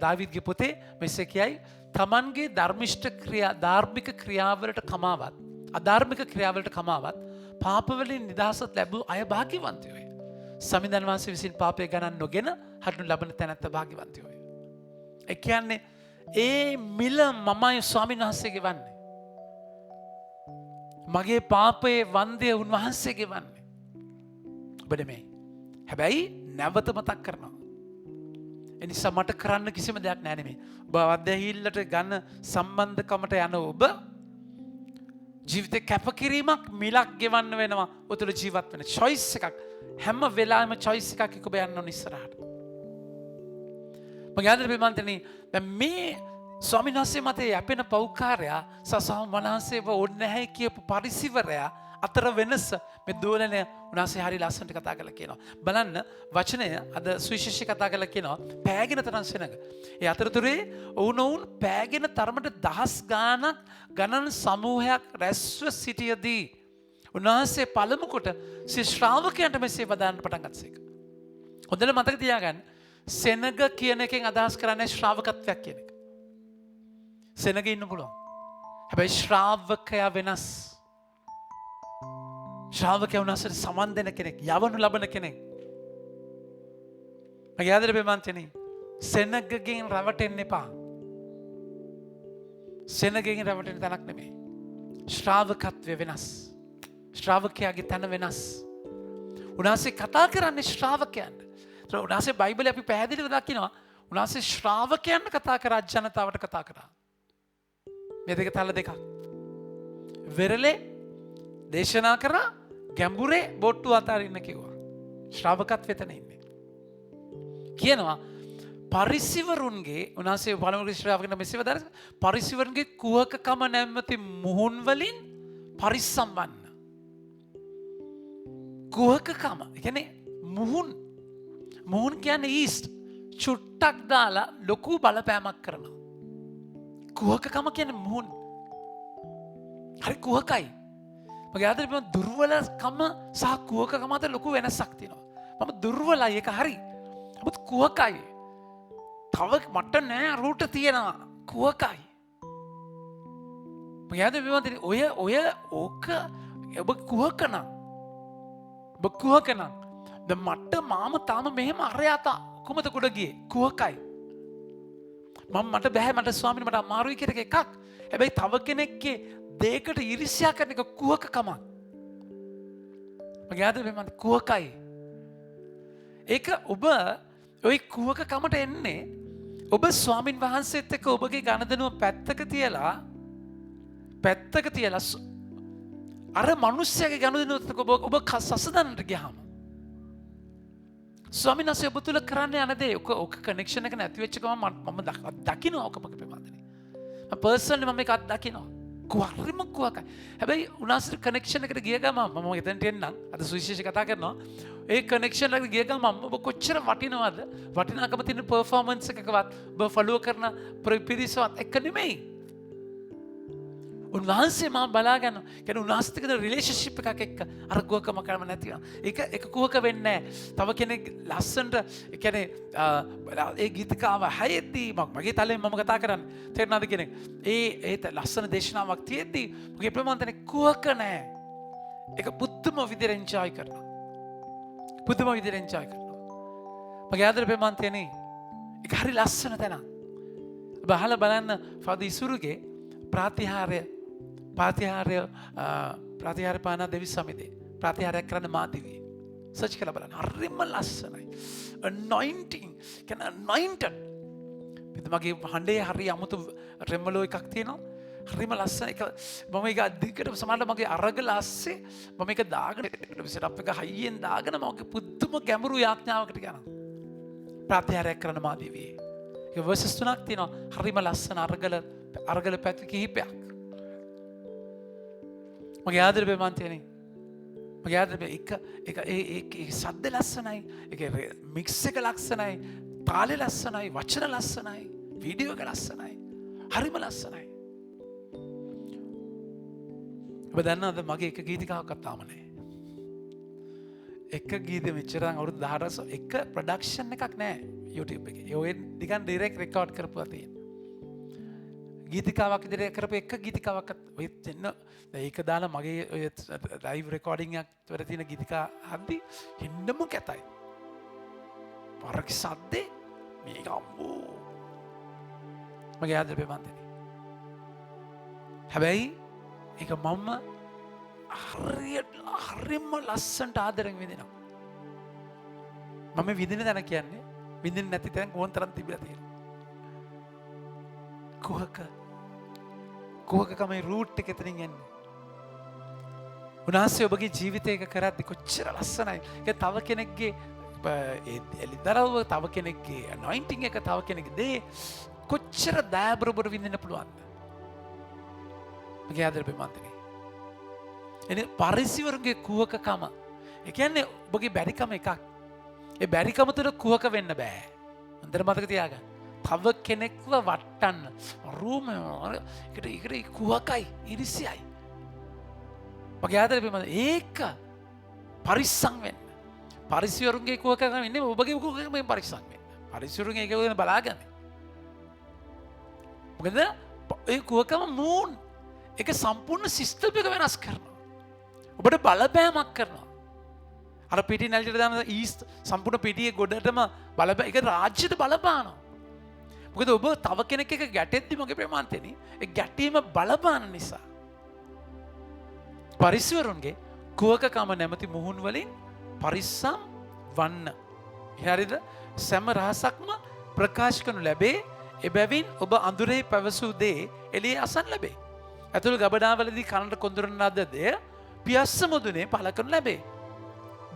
දාවිද්ගේ පොතේ මෙසේ කියයි තමන්ගේ ධාර්මික ක්‍රියාවලට කමාවත් අධාර්මික ක්‍රියාවලට කමාවත් පාපවලින් නිදහසත් ලැබූ අය භාග්‍යවන්තයෝය. සමිඳුන් වහන්සේ විසින් පාපය ගණන් නොගෙන හටනු ලබන තැනැත්ත භාග්‍යවන්තයෝය. ඒ කියන්නේ ඒ මිල මමයි ස්වාමීන් වහන්සේගේ වන්නේ. මගේ පාපයේ වන්දය උන්වහන්සේගේ වන්නේ. ඔබ නෙමෙයි. හැබැයි නැවත මතක් කරනවා. එනිසා මට කරන්න කිසිම දෙයක් නෑ නෙමෙයි. ඔබ අධ්‍යහිල්ලට ගන්න සම්බන්ධකමට යන ඔබ ජීවිතේ කැපකිරීමක් මිලක් ගෙවන්න වෙනවා. ඔතන ජීවත් වෙන choice එකක් හැම වෙලාවෙම choice එකක් එක්ක ඔබ යන්න ඕන ඉස්සරහට. මගේ ආදරේ ප්‍රේමන්තනි දැන් මේ ස්වාමීන් වහන්සේ මත යැපෙන පෞකාරයා සසම් වහන්සේව ඕනේ නැහැ කියපු පරිසිවරයා අතර වෙනස මේ දෝලනය උනාසේ හරි ලස්සනට කතා කරලා කියනවා. බලන්න වචනය අද සුවිශේෂී කතා කරලා කියනවා පෑගෙන තරම් සෙනඟ. ඒ අතරතුරේ ඔවුන් පෑගෙන තරමට දහස් ගාණක් ගණන් සමූහයක් රැස්ව සිටියදී උන්වහන්සේ පළමු කොට සිය ශ්‍රාවකයන්ට මෙසේ වදාන්න පටන් ගත්සේක. හොඳට මතක තියාගන්න සෙනඟ කියන එකෙන් අදහස් කරන්නේ ශ්‍රාවකත්වයක් කියන එක. සෙනඟ ඉන්න පුළුවන්. හැබැයි ශ්‍රාවකයා වෙනස්. ශ්‍රාවකයා උන්වහන්සේට සමන් දෙන කෙනෙක්, යවනු ලබන කෙනෙක්. මගේ ආදරේ ප්‍රේමන්තනි, සෙනගගෙන් රැවටෙන්න එපා. සෙනගගෙන් රැවටෙන්න තැනක් නෙමෙයි. ශ්‍රාවකත්වය වෙනස්. ශ්‍රාවකයාගේ තැන වෙනස්. උන්වහන්සේ කතා කරන්නේ ශ්‍රාවකයන්ට. උන්වහන්සේ බයිබලයේ අපි පැහැදිලිව දකිනවා උන්වහන්සේ ශ්‍රාවකයන්ට කතා කරා, ජනතාවට කතා කරා. මේ දෙක තල දෙකක්. වෙරළේ දේශනා කරා, ගැඹුරේ බොට්ටු අතාරින්න කිව්වා. ශ්‍රාවකත්වය එතන ඉන්නේ. කියනවා පරිසිවරුන්ගේ, උන්වහන්සේ පළමුව ශ්‍රාවකයන්ට මෙසේව දරන පරිසිවරුන්ගේ කුහකකම නැමැති මුහුන් වලින් පරිස්සම් වන්න. කුහකකම කියන්නේ මුහුන් කියන්නේ ඊස්ට්. චුට්ටක් දාලා ලොකු බලපෑමක් කරනවා. කුහකකම කියන්නේ මුහුන්. හරි කුහකයි. මගේ ආදරේ මම දුර්වලකම සහ කුහකකම අතර ලොකු වෙනසක් තියෙනවා. මම දුර්වලයි, ඒක හරි. නමුත් කුහකයි. තව මට නෑ රූට තියෙනවා. කුහකයි. මගේ ආදරේ මම ඔය ඕක ඔබ කුහකනම්. ඔබ කුහකනම්. දැන් මට මාම තාම මෙහෙම අරයාතා කොහමද කුඩ ගියේ? කුහකයි. මට බෑ, මට ස්වාමීනි මට අමාරුයි කියන එකක්. හැබැයි තව කෙනෙක්ගේ දෙයකට ඊර්ෂ්‍යා කරන එක කුහකකමක්. මගේ ආදරේ මම කුහකයි. ඒක ඔබ ওই කුහකකමට එන්නේ ඔබ ස්වාමින් වහන්සේත් එක්ක ඔබගේ ගනුදෙනුව පැත්තක තියලා අර මිනිස්සයාගේ ගනුදෙනුවත් එක්ක ඔබ සසදන්නට ගියාම ස්වාමීන් වහන්සේ ඔබ තුල කරන්න යන දේ ඔක කනෙක්ෂන් එක නැති වෙච්ච ගමන් මම දකිනවා ඔක මගේ ප්‍රමාදනේ. මම පර්සනලි මම මේක අත්දකිනවා. කුහරිම කුහකයි. හැබැයි උනාසර කනෙක්ෂන් එකට ගිය ගමන් මම එතනට එන්නම්. අද සුවිශේෂ කතා කරනවා. ඒ කනෙක්ෂන් එකට ගිය ගමන් ඔබ කොච්චර වටිනවද? වටිනාකම තියෙන පර්ෆෝමන්ස් එකකවත් ඔබ ෆලෝ කරන පිරිසවත් එක නෙමෙයි. උන්වහන්සේ මම බලාගෙන කියන උන්වහන්සේත් එක්ක රිලේෂන්ෂිප් එකක් එක්ක අර කුහකම කරම නැති වෙනවා. ඒක කුහක වෙන්නේ නැහැ. තව කෙනෙක් ලස්සනට කියන්නේ ඒ ගීතිකාව හැයෙද්දී මගේ තලෙන් මම කතා කරන්නේ. තේරුණාද කෙනෙක්? ඒ ලස්සන දේශනාවක් තියෙද්දී මගේ ප්‍රමාණතනේ කුහක නැහැ. ඒක පුදුම විදිහට එන්ජොයි කරනවා. පුදුම විදිහට එන්ජොයි කරනවා. මගේ ආදර ප්‍රමාණතනේ ඒක හරි ලස්සන තැනක්. ඔබ අහලා බලන්න ෆාදර් ඉසුරුගේ ප්‍රාතිහාර්ය පානා දෙවි සමිතේ ප්‍රාතිහාරයක් කරන්න මාදිවි සර්ච් කරලා බලන්න. හරිම ලස්සනයි. anointing කියන anointed. මගේ හඬේ හරි අමුතු රෙමලෝ එකක් තියෙනවා. හරිම ලස්සන එක. මම ඒක අධිකට සමහරවිට මගේ අරගල ASCII මම ඒක දාගෙන සෙටප් එක හයියෙන් දාගෙන මගේ පුදුම ගැඹුරු යාඥාවකට යනවා. ප්‍රාතිහාරයක් කරන්න මාදිවියේ. ඒක verses 3ක් තියෙනවා. හරිම ලස්සන අරගල පැති කිහිපයක්. මගේ ආදර ප්‍රේමන්තයනේ. මගේ ආදර ඒක සද්ද ලස්සනයි. ඒක මික්ස් එක ලස්සනයි. තාලේ ලස්සනයි. වචන ලස්සනයි. වීඩියෝ එක ලස්සනයි. හරිම ලස්සනයි. ඔබ දන්නවද මගේ එක ගීතිකාවක්වත් තාම නැහැ. එක ගීත මෙච්චර අවුරුදු 18 එක ප්‍රොඩක්ෂන් එකක් නැහැ YouTube එකේ. ඔය නිකන් ඩිරෙක්ට් රෙකෝඩ් කරපුවා තියෙන. ගීතිකාවක් විදිහට කරපු එක ගීතිකාවක්වත් ඔය දෙන්න ඒක දාලා මගේ ඔය ලයිව් රෙකෝඩින් එකක් වල තියෙන ගීතිකා හද්දි හෙන්නම කැතයි. පරක සද්දේ මේක අම්බෝ. මගේ ආදර ප්‍රේමන්තනේ. හැබැයි ඒක මම හරිම ලස්සනට ආදරෙන් විඳිනවා. මම විඳින තැන කියන්නේ විඳින්න නැති තැන කොහොන්තරම් තිබිලා තියෙනවා. කුහකකමේ රූට් එක එතනින් එන්නේ. උන්වහන්සේ ඔබගේ ජීවිතයක කරද්දි කොච්චර ලස්සනයි. ඒක තව කෙනෙක්ගේ එලිදරව්ව, තව කෙනෙක්ගේ anointing එක, තව කෙනෙක්ගේ දේ කොච්චර දයාබරබර විඳින්න පුළුවන්ද? මගේ ආදර ප්‍රේමන්තනේ. එනේ පරිසිවරුන්ගේ කුහකකම. ඒ කියන්නේ ඔබගේ බැරිකම එකක්. ඒ බැරිකම තුළ කුහක වෙන්න බෑ. හොඳට මතක තියාගන්න. තව කෙනෙක්ව වටන්න රූම ඒකට කුහකයි ඉරිසියයි. මගේ ආදර ප්‍රේමන්තනේ ඒක පරිස්සම් වෙන්න. පරිසිවරුන්ගේ කුහකකම ඉන්නේ ඔබගේ කුහකකමෙන් පරිස්සම් වෙන්න. පරිසිවරුන්ගේ ඒක වෙන බලාගන්න. මොකද ඒ කුහකම මූන් ඒක සම්පූර්ණ සිස්ටම් එක වෙනස් කරනවා. ඔබට බලපෑමක් කරනවා. අර පිටි නැල්ලට දාන ඊස්ට් සම්පූර්ණ පිටියේ ගොඩටම බලපෑ ඒක රාජ්‍යයට බලපානවා. මොකද ඔබ තව කෙනෙක් එක ගැටෙද්දි මගේ ප්‍රමාන්තෙනි ඒ ගැටීම බලපාන නිසා. පරිස්සවරුන්ගේ කුවකකම නැමැති මුහුන් වලින් පරිස්සම් වන්න. හරිද? සෑම රහසක්ම ප්‍රකාශ කරනු ලැබේ. එබැවින් ඔබ අඳුරේ පැවසූ දේ එළියේ අසන් ලැබේ. ඇතුළු ගබඩාවලදී කනට කොඳුරන ලද දෙය පියස්ස මුදුනේ පළ කරනු ලැබේ.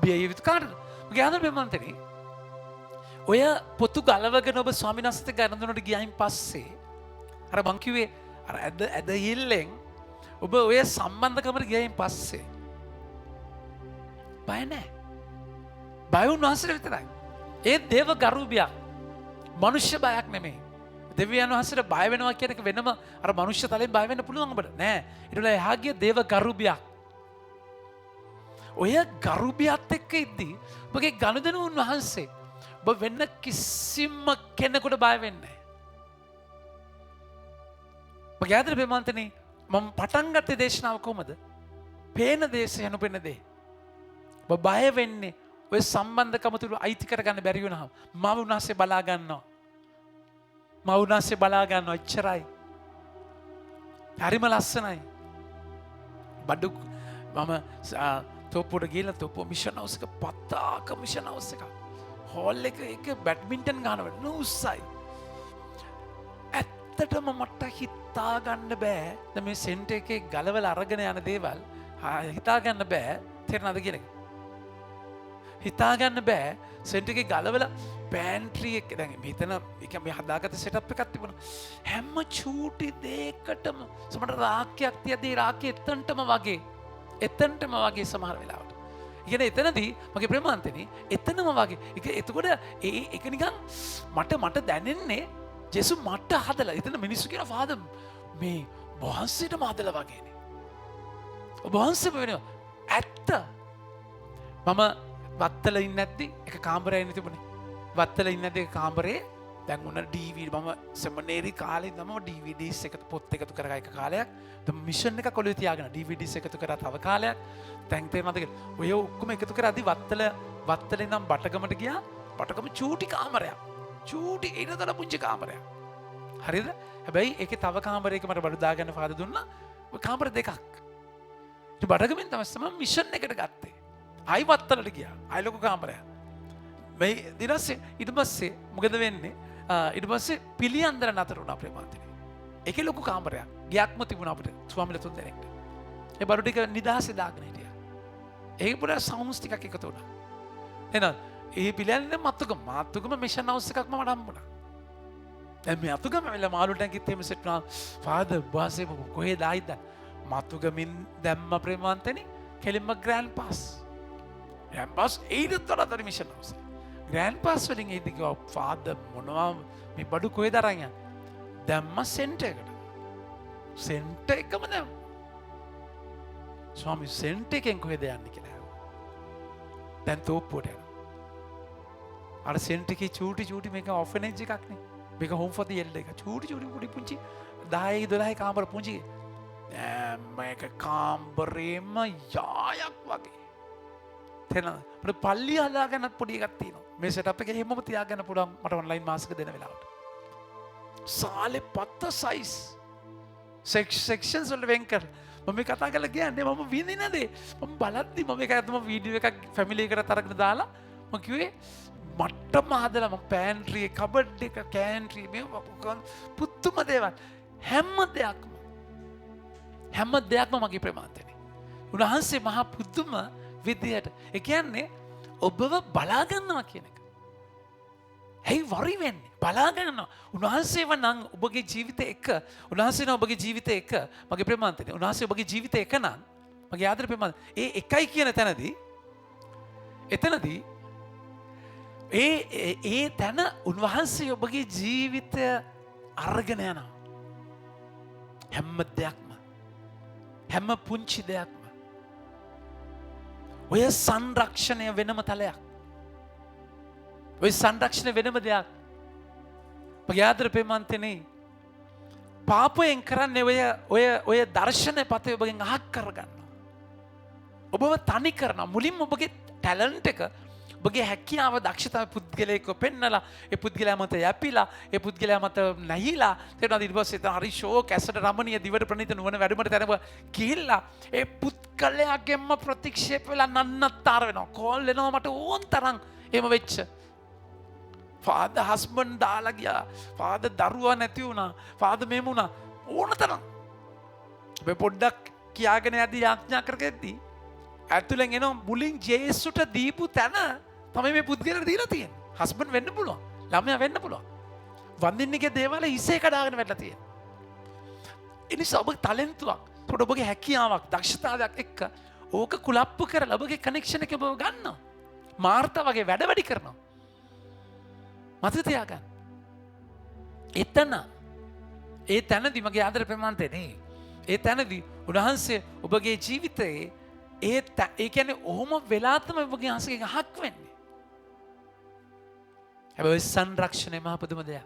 බිය යුතු කාටද? මගේ ආදර ප්‍රමාන්තෙනි ඔය පොතු ගලවගෙන ඔබ ස්වාමීන් වහන්සේට ගරඳුනට ගියයින් පස්සේ අර මං කිව්වේ අර ඇදහිල්ලෙන් ඔබ ඔය සම්බන්ධකමට ගියයින් පස්සේ බය නැහැ. බය උන්වහන්සේට විතරයි. ඒ දේව ගරුබියක් මනුෂ්‍ය බයක් නෙමෙයි. දෙවියන් වහන්සේට බය වෙනවා කියන එක වෙනම අර මනුෂ්‍ය තලෙන් බය වෙන්න පුළුවන් ඔබට නෑ. ඊට වඩා එහා ගිය දේව ගරුබියක්. ඔය ගරුබියත් එක්ක ඉද්දී ඔබගේ ගනුදෙනු උන්වහන්සේ ඔබ වෙන කිසිම කෙනෙකුට බය වෙන්නේ නැහැ. මගේ ආදර ප්‍රේමන්තනි මම පටන් ගත්තේ දේශනාව කොහමද? පේන දේශය නොපෙන දේ. ඔබ බය වෙන්නේ ඔය සම්බන්ධකම තුල අයිති කරගන්න බැරි වුණාම මම උන්වහන්සේ බලා ගන්නවා. මම උන්වහන්සේ බලා ගන්නවා එච්චරයි. හරිම ලස්සනයි. බඩු මම තොප්පුවට ගිහලා තොප්පුව මිෂන් හවුස් එක පතාක මිෂන් හවුස් එක හෝල් එක බැඩ්මින්ටන් ගහනවා නුස්සයි. ඇත්තටම මට හිතා ගන්න බෑ. දැන් මේ සෙන්ටර් එකේ ගලවලා අරගෙන යන දේවල් හිතා ගන්න බෑ. තේරෙනවද කියන එක? හිතා ගන්න බෑ. සෙන්ටර් එකේ ගලවලා පෑන්ට්‍රි එක දැන් මෙතන මේ හදාගත්ත සෙටප් එකක් තිබුණා. හැම චූටි දෙයකටම සමහර රාක්කයක් තියදී රාක්කේ එතනටම වගේ සමහර වෙලාවට. ඉගෙන එතනදී මගේ ප්‍රේමාන්තනි එතනම වගේ එතකොට ඒක නිකන් මට දැනෙන්නේ ජේසු මට හදලා එතන මිනිස්සු කියන ෆාදර් මේ වහන්සේටම හදලා වගේනේ. ඔබ වහන්සේම වෙනවා ඇත්ත. මම වත්තල ඉන්නේ නැද්දි එක කාමරයක් ඉන්න තිබුණේ. වත්තල ඉන්නේ නැද්දි එක කාමරේ දැන් උන DVD මම සෙමිනේරි කාලේ ඉඳන්ම DVDs එකතු පොත් එකතු කරගා එක කාලයක්. දැන් මිෂන් එක කොළුවේ තියාගෙන DVDs එකතු කරා තව කාලයක්. දැන් තේරෙනවද කියලා? ඔය ඔක්කොම එකතු කරාදී වත්තලේ ඉඳන් බටගමට ගියා. බටගම චූටි කාමරයක්. චූටි ඒනතර පුංචි කාමරයක්. හරිද? හැබැයි ඒකේ තව කාමරයක මට බඩු දාගන්න ෆාදර් දුන්නා. ඔය කාමර දෙකක්. ඉතින් බටගමෙන් තමයි මිෂන් එකට ගත්තේ. ආයි වත්තලට ගියා. ආයි ලොකු කාමරයක්. මේ දිනස්සේ ඊට පස්සේ මොකද වෙන්නේ? ඊට පස්සේ පිළියන්දර නතර වුණා ප්‍රේමාන්තනි. ඒකේ ලොකු කාමරයක්. ගියක්ම තිබුණා අපිට ස්වාමිලා තුන් දෙනෙක්ට. ඒ බඩු ටික නිදාසේ දාගෙන හිටියා. ඒක පුරා සවුන්ඩ්ස් ටිකක් එකතු වුණා. එහෙනම් ඒ පිළියන්දර මාතුගම මිෂන් හවුස් එකක් මම හම්බුණා. දැන් මේ අතුගම වෙලා මාළුට ඇඟිත් එහෙම සෙට් වුණා. ෆාදර් වාසේ කොහෙද ආයිද? මාතුගමින් දැම්ම ප්‍රේමාන්තනි කෙලින්ම ග්‍රෑන්ඩ් පාස්. ග්‍රෑන්ඩ් පාස් ඒකතරතර මිෂන් හවුස්. ග්‍රෑන්ඩ් පාස් වලින් ඒදි ගියා ෆාදර් මොනවා මේ බඩු කොහෙද අරන් යන්නේ? දැම්ම සෙන්ටර් එකට. සෙන්ටර් එකම දැම්ම. ස්වාමී සෙන්ටර් එකෙන් කොහෙද යන්නේ කියලා ඇහුවා. දැන් තෝප්පුවට යනවා. අර සෙන්ටර් එකේ චූටි මේක ඔෆනේජ් එකක් නේ. මේක හෝම් ෆොර් දී එල්ඩ් එක. චූටි පුංචි 10 12 කාමර පුංචි. මේක කාමරේම යායක් වගේ. තේරෙනවද? මට පල්ලිය හදාගන්නත් පොඩි එකක් තියෙනවා. මේ සෙටප් එක එහෙමම තියාගන්න පුළුවන් මට ඔන්ලයින් මාසෙක දෙන වෙලාවට. සාලේ පත්ත සයිස්. සෙක්ෂන්ස් වල වෙන් කරලා මම මේ කතා කරලා කියන්නේ මම විඳින දේ. මම බලද්දි මම ඒක අදම වීඩියෝ එකක් ෆැමිලි එකට අරගෙන දාලා මම කිව්වේ මට්ටම හදලා මම පෑන්ට්‍රි එක කබඩ් එක කෑන්ට්‍රි මේ පුතුම දේවල් හැම දෙයක්ම මගේ ප්‍රමාන්තනේ. උන්වහන්සේ මහා පුදුම විදියට ඒ කියන්නේ ඔබව බලා ගන්නවා කියන එක. ඇයි වරි වෙන්නේ? බලා ගන්නවා. උන්වහන්සේව නම් ඔබගේ ජීවිතේ එක උන්වහන්සේ නම් ඔබගේ ජීවිතේ එක මගේ ප්‍රමාන්තනේ. උන්වහන්සේ ඔබගේ ජීවිතේ එක නම් මගේ ආදර ප්‍රමාන්ත ඒ එකයි කියන තැනදී එතනදී ඒ තැන උන්වහන්සේ ඔබගේ ජීවිතය අරගෙන යනවා. හැම දෙයක්ම හැම පුංචි දෙයක්ම ඔය සංරක්ෂණය වෙනම තලයක්. ඔය සංරක්ෂණය වෙනම දෙයක්. මගේ ආදර ප්‍රේමන්තනේ පාපයෙන් කරන්නේ ඔය දර්ශනය පතේ ඔබගෙන් අහක් කරගන්නවා. ඔබව තනි කරන මුලින්ම ඔබගේ ටැලන්ට් එක ඔබගේ හැකියාව දක්ෂතාව පුද්ගලයෙක්ව පෙන්නලා ඒ පුද්ගලයා මත යැපිලා ඒ පුද්ගලයා මත නැහිලා තේරෙනවද ඊට පස්සේ තන හරි ෂෝක් ඇසට රමණීය දිවට ප්‍රණීත නුවණ වැඩිමට තැනව ගිහිල්ලා ඒ පුද්ගලයාගෙන්ම ප්‍රතික්ෂේප වෙලා නන්නත්තර වෙනවා කෝල් එනවා මට ඕන් තරම් එහෙම වෙච්ච ෆාදර් හස්බන්ඩ් දාලා ගියා ෆාදර් දරුවා නැති වුණා ෆාදර් මෙහෙම වුණා ඕන තරම් ඔබ පොඩ්ඩක් කියාගෙන යදී යාඥා කරගෙද්දී ඇතුලෙන් එනවා මුලින් ජේසුට දීපු තැන තමයි මේ පුද්ගලයාට දීලා තියෙන්නේ. හස්බන්ඩ් වෙන්න පුළුවන්. ළමයා වෙන්න පුළුවන්. වඳින්නගේ දේවාලේ හිසේ කඩාගෙන වැටලා තියෙනවා. ඒ නිසා ඔබගේ ටැලන්ට්ුවක්, ඔබගේ හැකියාවක්, දක්ෂතාවයක් එක්ක ඕක කුලප්පු කරලා ඔබගේ කනෙක්ෂන් එක ඔබ ගන්නවා. මාර්තා වගේ වැඩ වැඩි කරනවා. මතක තියාගන්න. ඒ තැනදී මගේ ආදර ප්‍රමාන්තේ ඒ තැනදී උන්වහන්සේ ඔබගේ ජීවිතයේ ඒ කියන්නේ ඔහොම වෙලා තමයි ඔබගේ අහසකින් අහක් වෙන්නේ. හැබැයි සංරක්ෂණය මහ පුදුම දෙයක්.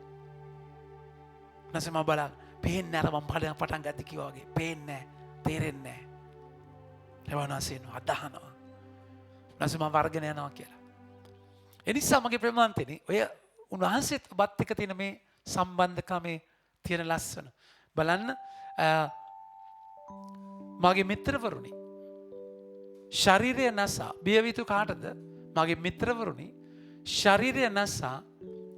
නැසෙම බලන්න පේන්නේ නැර මම පටන් ගත්ත කිව්වා වගේ පේන්නේ නැහැ, තේරෙන්නේ නැහැ. ලැබවනාසෙන් අදහනවා. නැසෙම වර්ගන යනවා කියලා. ඒ නිසා මගේ ප්‍රමාන්තේ ඔය උන්වහන්සේත් ඔබත් එක්ක තියෙන මේ සම්බන්ධකමේ තියෙන ලස්සන බලන්න මගේ මිත්‍රවරුනි ශරීරය නසා බියවිතු කාටද මගේ මිත්‍රවරුනි ශරීරය නසා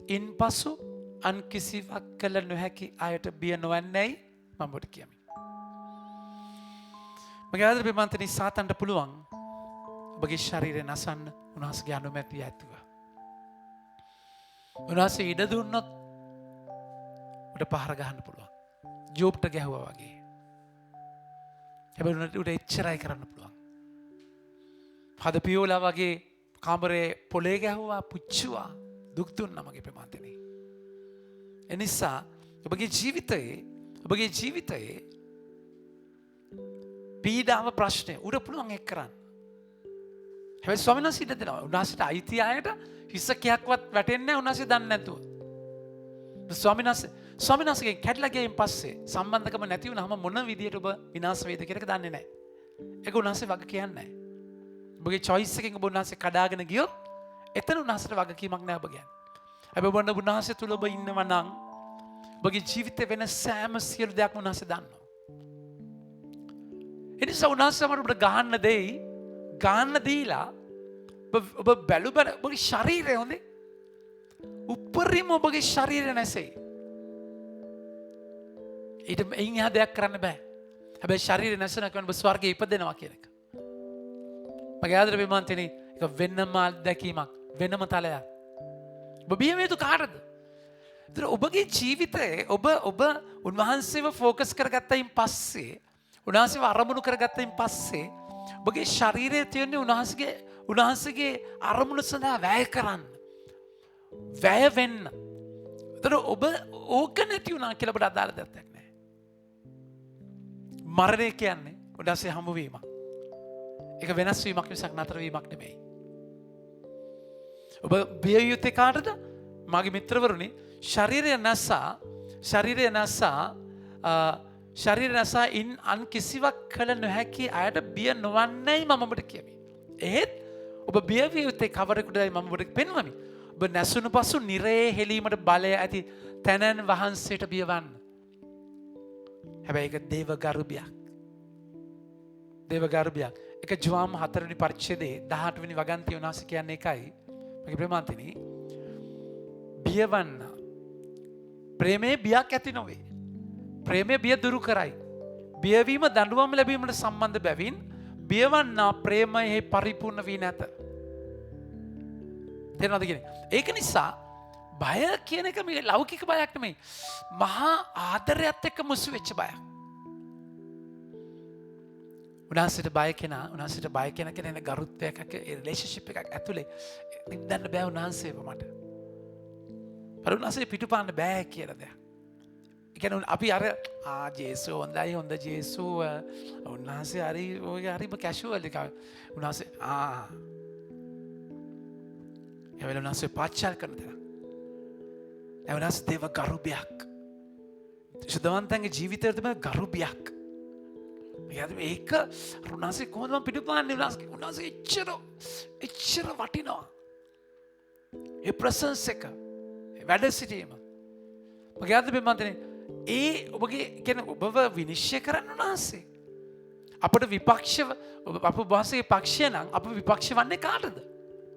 ඉන් පසු අන් කිසිවක් කළ නොහැකි අයට බිය නොවන්නේයි මම ඔබට කියමි. මගේ ආදර ප්‍රේමන්තනි සාතන්ට පුළුවන් ඔබගේ ශරීරය නසන්න උන්වහන්සේගේ අනුමැතිය ඇතුව. උන්වහන්සේ ඉඩ දුන්නොත් උඩ පහර ගහන්න පුළුවන්. ජෝබ්ට ගැහුවා වගේ. හැබැයි උඩ එච්චරයි කරන්න පුළුවන්. හද පියෝලා වගේ කාමරේ පොලේ ගැහුවා පුච්චුවා දුක් දුන්නා මගේ ප්‍රමාන්තනේ. එනිසා ඔබගේ ජීවිතයේ පීඩාව ප්‍රශ්නේ උඩ පුළුවන් එක් කරන්න. හැබැයි ස්වාමීන් වහන්සේ ඉඩ දෙනවා. උන්වහන්සේට අයිති අයට හිසකයක්වත් වැටෙන්නේ නැහැ උන්වහන්සේ දන්නේ නැතුව. ස්වාමීන් වහන්සේගෙන් කැඩලා ගියයින් පස්සේ සම්බන්ධකම නැති වුණාම මොන විදියට ඔබ විනාශ වේද කියලා එක දන්නේ නැහැ. ඒක උන්වහන්සේ වග කියන්නේ නැහැ. ඔබගේ choice එකෙන් ඔබ උන්වහන්සේ කඩාගෙන ගියොත් එතන උන්වහන්සේට වගකීමක් නැහැ ඔබ කියන්නේ. හැබැයි ඔබ උන්වහන්සේ තුල ඔබ ඉන්නවා නම් ඔබගේ ජීවිතේ වෙන සෑම සියලු දෙයක්ම උන්වහන්සේ දන්නවා. ඒ නිසා උන්වහන්සේ අපට ගහන්න දීලා ඔබ බැලුබර ඔබගේ ශරීරය හොඳේ උපරිම ඔබගේ ශරීරය නැසෙයි. ඊට එයින් එහා දෙයක් කරන්න බෑ. හැබැයි ශරීරය නැසෙනවා කියන්නේ ඔබ ස්වර්ගයේ ඉපදෙනවා කියන එක. මගේ ආදර ප්‍රේමන්තනි ඒක වෙනම අත්දැකීමක් වෙනම තලයක්. ඔබ බිය වේතු කාටද? ඒතර ඔබගේ ජීවිතයේ ඔබ උන්වහන්සේව ફોකස් කරගත්තයින් පස්සේ උන්වහන්සේව අරමුණු කරගත්තයින් පස්සේ ඔබගේ ශරීරයේ තියෙන උන්වහන්සේගේ අරමුණු සඳහා වැය කරන්න. වැය වෙන්න. ඒතර ඔබ ඕක නැති වුණා කියලා ඔබට අදාළ දෙයක් නැහැ. මරණය කියන්නේ උන්වහන්සේ හමු වීමක්. ඒක වෙනස් වීමක් මිසක් නතර වීමක් නෙමෙයි. ඔබ බිය යුත්තේ කාටද? මගේ මිත්‍රවරුනි ශරීරය නසා ඉන් අන් කිසිවක් කළ නොහැකි අයට බිය නොවන්නේයි මම ඔබට කියමි. එහෙත් ඔබ බිය විය යුත්තේ කවරෙකුටදයි මම ඔබට පෙන්වමි. ඔබ නැසුණු පසු නිරයේ හෙලීමට බලය ඇති තැනැන් වහන්සේට බියවන්න. හැබැයි ඒක දේවගර්භයක්. එක ජුවාම් 4 වෙනි පරිච්ඡේදයේ 18 වෙනි වගන්තිය උන්වහන්සේ කියන්නේ එකයි. මගේ ප්‍රේමාන්තනි බියවන්න. ප්‍රේමයේ බියක් ඇති නොවේ. ප්‍රේමයේ බිය දුරු කරයි. බියවීම දඬුවම් ලැබීමට සම්බන්ධ බැවින් බියවන්නා ප්‍රේමයේ පරිපූර්ණ වී නැත. තේරෙනවද කියන්නේ? ඒක නිසා බය කියන එක මේ ලෞකික බයක් නෙමෙයි. මහා ආදරයත් එක්ක මුසු වෙච්ච බයක්. උන්වහන්සේට බය කෙනා කෙනෙක් ගරුත්වයක් රිලේෂන්ෂිප් එකක් ඇතුලේ නිදන්න බෑ උන්වහන්සේව මට. උන්වහන්සේ පිටුපාන්න බෑ කියලා දෙයක්. ඒ කියන්නේ අපි අර ජේසු හොඳ ජේසු උන්වහන්සේ හරිම කැෂුවල් එක. උන්වහන්සේ එවල උන්වහන්සේ පාච්චල් කරන දෙයක්. උන්වහන්සේ දේව ගරුබයක්. සුදවන්තන්ගේ ජීවිතය තමයි ගරුබයක්. ඒක උන්වහන්සේ කොහොමද මම පිටුපාන්නේ උන්වහන්සේ එච්චර වටිනවා. ඒ ප්‍රසන්ස් එක වැඩ සිටීම. මගේ අද බෙමන්තනේ ඒ ඔබගේ කියන්නේ ඔබව විනිශ්චය කරන්න උන්වහන්සේ. අපට විපක්ෂව අප වහන්සේගේ පක්ෂය නම් අප විපක්ෂ වන්නේ කාටද?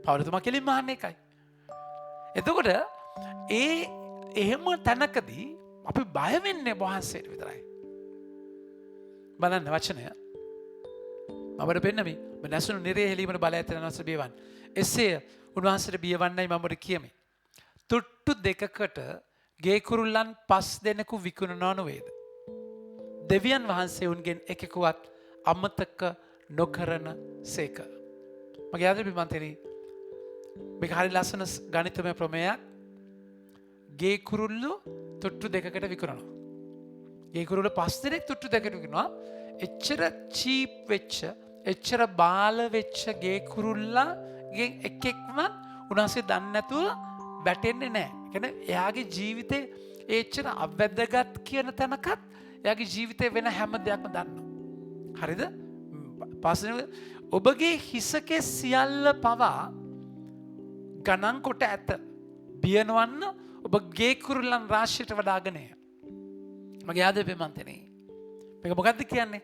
පවුලතුමා කෙලින්ම අහන්නේ එකයි. එතකොට එහෙම තැනකදී අපි බය වෙන්නේ වහන්සේට විතරයි. බලන්න වචනය මමට පෙන්නමි නැසුණු නිරේ හෙලීමට බලය ඇති නැවස බියවන්න. එසේ උන්වහන්සේට බියවන්නයි මමට කියමි. තුට්ටු දෙකකට ගේ කුරුල්ලන් 5 දෙනෙකු විකුණනවා නොවේද? දෙවියන් වහන්සේ උන්ගෙන් එකෙකුවත් අමතක නොකරන සේක. මගේ ආදරේ බිමන්තේනි මේක හරි ලස්සන ගණිතමය ප්‍රමේයක්. ගේ කුරුල්ලෝ තුට්ටු දෙකකට විකුණනවා. ගේ කුරුල්ලෝ 5 දෙනෙක් තුට්ටු දෙකකට විකුණනවා. එච්චර චීප් වෙච්ච එච්චර බාල වෙච්ච ගේ කුරුල්ලාගෙන් එකෙක්ම උන්වහන්සේ දන්නේ නැතුව වැටෙන්නේ නැහැ. කියන්නේ එයාගේ ජීවිතේ එච්චර අවැදගත් කියන තැනකත් එයාගේ ජීවිතේ වෙන හැම දෙයක්ම දන්නවා. හරිද? පාසනේ ඔබගේ හිසකේ සියල්ල පවා ගණන් කොට ඇත. බියනවන්න ඔබ ගේ කුරුල්ලන් රාශියට වඩාගෙන ය. මගේ ආදරේ බෙමන්තනේ. මේක මොකද්ද කියන්නේ?